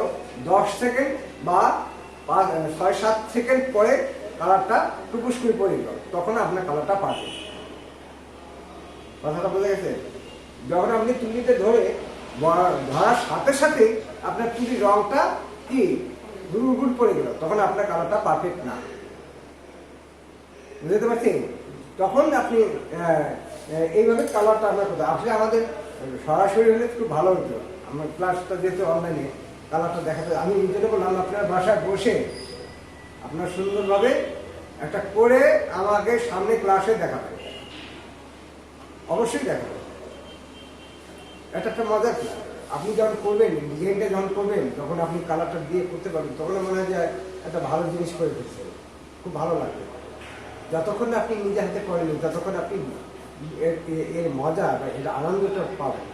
10 সেকেন্ড বা 6-7 সেকেন্ড পরে কালারটা টুকুস করে পড়ে গেল, তখন আপনার কালারটা পাবে। কথাটা বোঝা গেছে? যখন আপনি তুলিতে ধরে ধরার সাথে সাথে আপনার তুলির রংটা কি গুড় পড়ে গেল, তখন আপনার কালারটা পারফেক্ট না। বুঝতে পারছেন? তখন আপনি এইভাবে কালারটা আপনার কোথায় আসলে আমাদের সরাসরি হলে একটু ভালো হতো। আমার ক্লাসটা যেহেতু অনলাইনে কালারটা দেখাতে, আমি নিজের বললাম আপনার বাসায় বসে আপনার সুন্দরভাবে একটা করে আমাকে সামনে ক্লাসে দেখাবেন, অবশ্যই দেখাবেন। এটা একটা মজার ক্লাস। আপনি যখন করবেন, ডিজাইনটা যখন করবেন, তখন আপনি কালারটা দিয়ে করতে পারবেন, তখন মনে হয় যে একটা ভালো জিনিস করে ফেলছেন, খুব ভালো লাগবে। যতক্ষণ না আপনি নিজে হাতে করেন, ততক্ষণ আপনি এর মজা বা এর আনন্দটা পাবেন।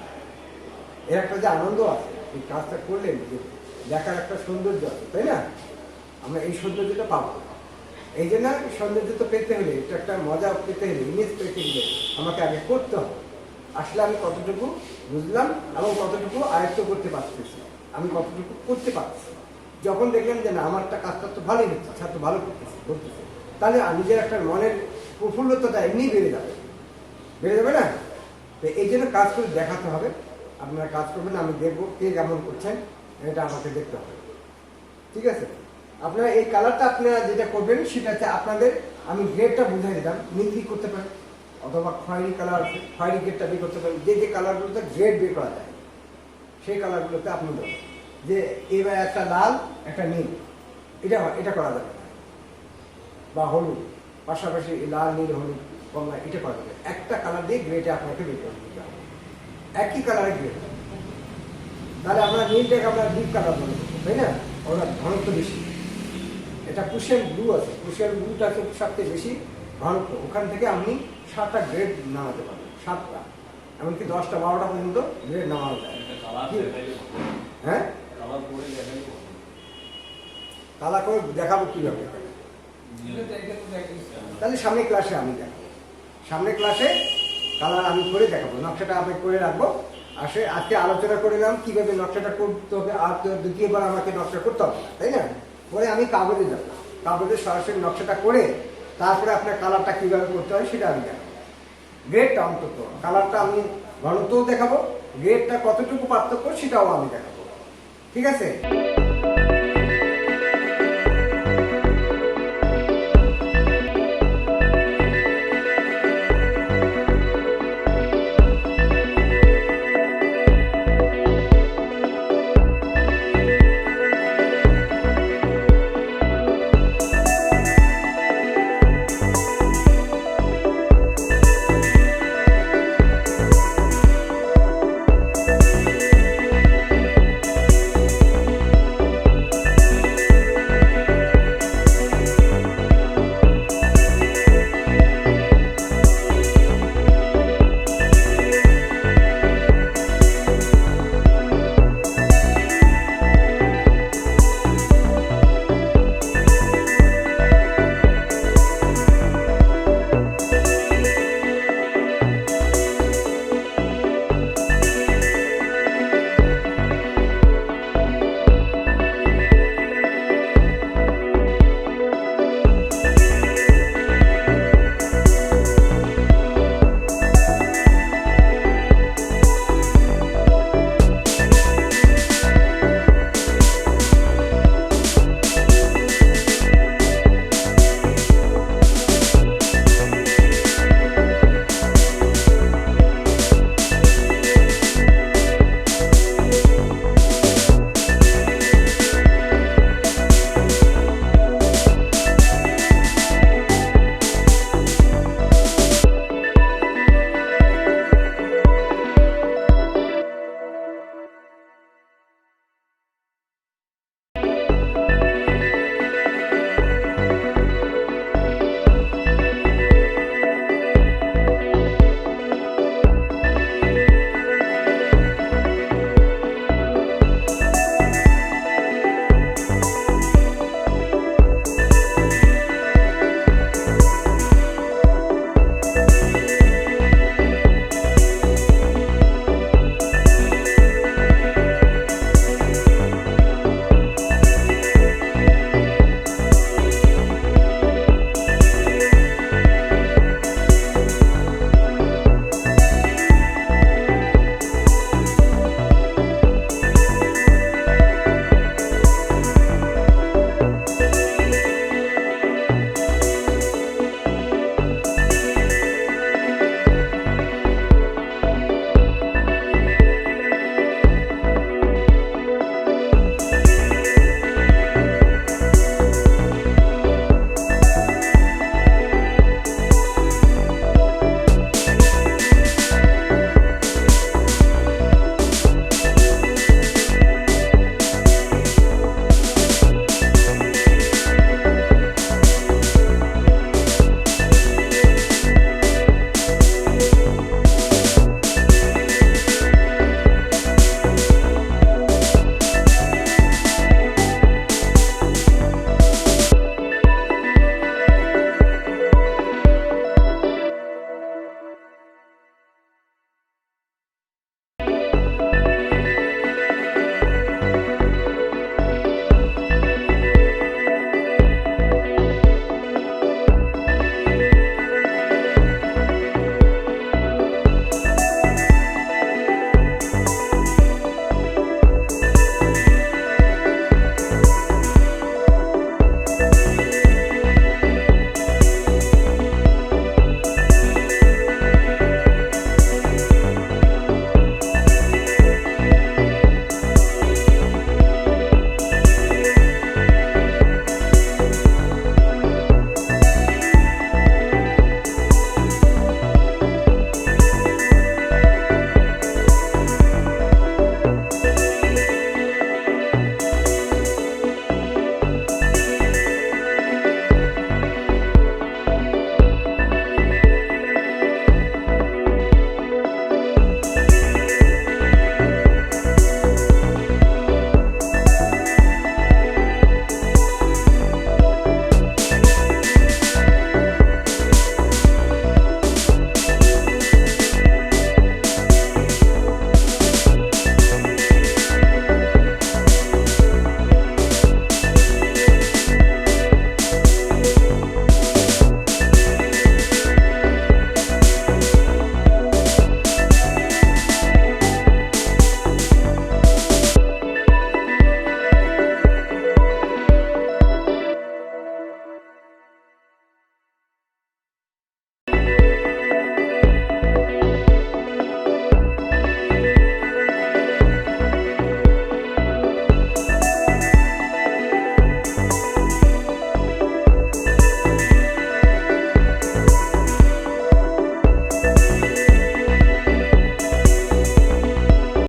এর একটা যে আনন্দ আছে, এই কাজটা করলেন যে দেখার একটা সৌন্দর্য আছে, তাই না? আমরা এই সৌন্দর্যটা পাবো। এই জন্য সৌন্দর্যতা পেতে হলে, এটা একটা মজা পেতে হলে, ইমেজ পেতে হলে আমাকে আগে করতে হবে। আসলে আমি কতটুকু বুঝলাম এবং কতটুকু আয়ত্ত করতে পারতেছি, আমি কতটুকু করতে পারছি। যখন দেখলেন যে না আমারটা কাজটা তো ভালোই হচ্ছে, ছাত্র ভালো করতেছে, তাহলে নিজের একটা মনের প্রফুল্লতাটা এমনিই বেড়ে যাবে না? তো এই জন্য কাজ করে দেখাতে হবে। আপনারা কাজ করবেন, আমি দেখবো কে কেমন করছেন, এটা আমাকে দেখতে হবে। ঠিক আছে? আপনারা এই কালারটা আপনারা যেটা করবেন সেটা হচ্ছে আপনাদের, আমি গ্রেডটা বুঝাই দিলাম, নীল করতে পারেন অথবা খয়েরি কালার, খয়েরি গ্রেডটা বের করতে পারেন। যে যে কালারগুলোতে গ্রেড বের করা যায় সেই কালারগুলোতে আপনি দেবেন, যে এবার একটা লাল একটা নীল, এটা করা যাবে না, বা হলুদ, পাশাপাশি লাল নীল হলুদ কমলা, এটা করা যাবে। একটা কালার দিয়ে গ্রেডে আপনাকে বের করে দিতে হবে, একই কালারের গ্রেড। তাহলে আমরা নীলটাকে আমরা ডিপ কালার মনে করবো, তাই না? ওরা ঘনত্ব বেশি। এটা কুশিয়ান ব্লু আছে, কুশিয়ান ব্লুটা সবচেয়ে বেশি ঘনত্ব। ওখান থেকে আপনি 7টা গ্রেড নামাতে পারবেন, 7টা, এমনকি 10টা 12টা পর্যন্ত গ্রেড নামানো যায়। হ্যাঁ, কালার করে দেখাবো কিভাবে, তাহলে সামনে ক্লাসে আমি দেখাবো, সামনে ক্লাসে কালার আমি করে দেখাবো, নকশাটা আমি করে রাখবো। আজকে আলোচনা করে নিলাম কিভাবে নকশাটা করতে হবে, আর দ্বিতীয়বার আমাকে নকশা করতে হবে না, তাই না? পরে আমি কাগজে যাবো, কাগজে সরাসরি নকশাটা করে তারপরে আপনার কালারটা কীভাবে করতে হয় সেটা আমি দেখাবো। গ্রেডটা অন্তত, কালারটা আমি ঘনত্বও দেখাবো, গ্রেডটা কতটুকু পার্থক্য সেটাও আমি দেখাবো। ঠিক আছে?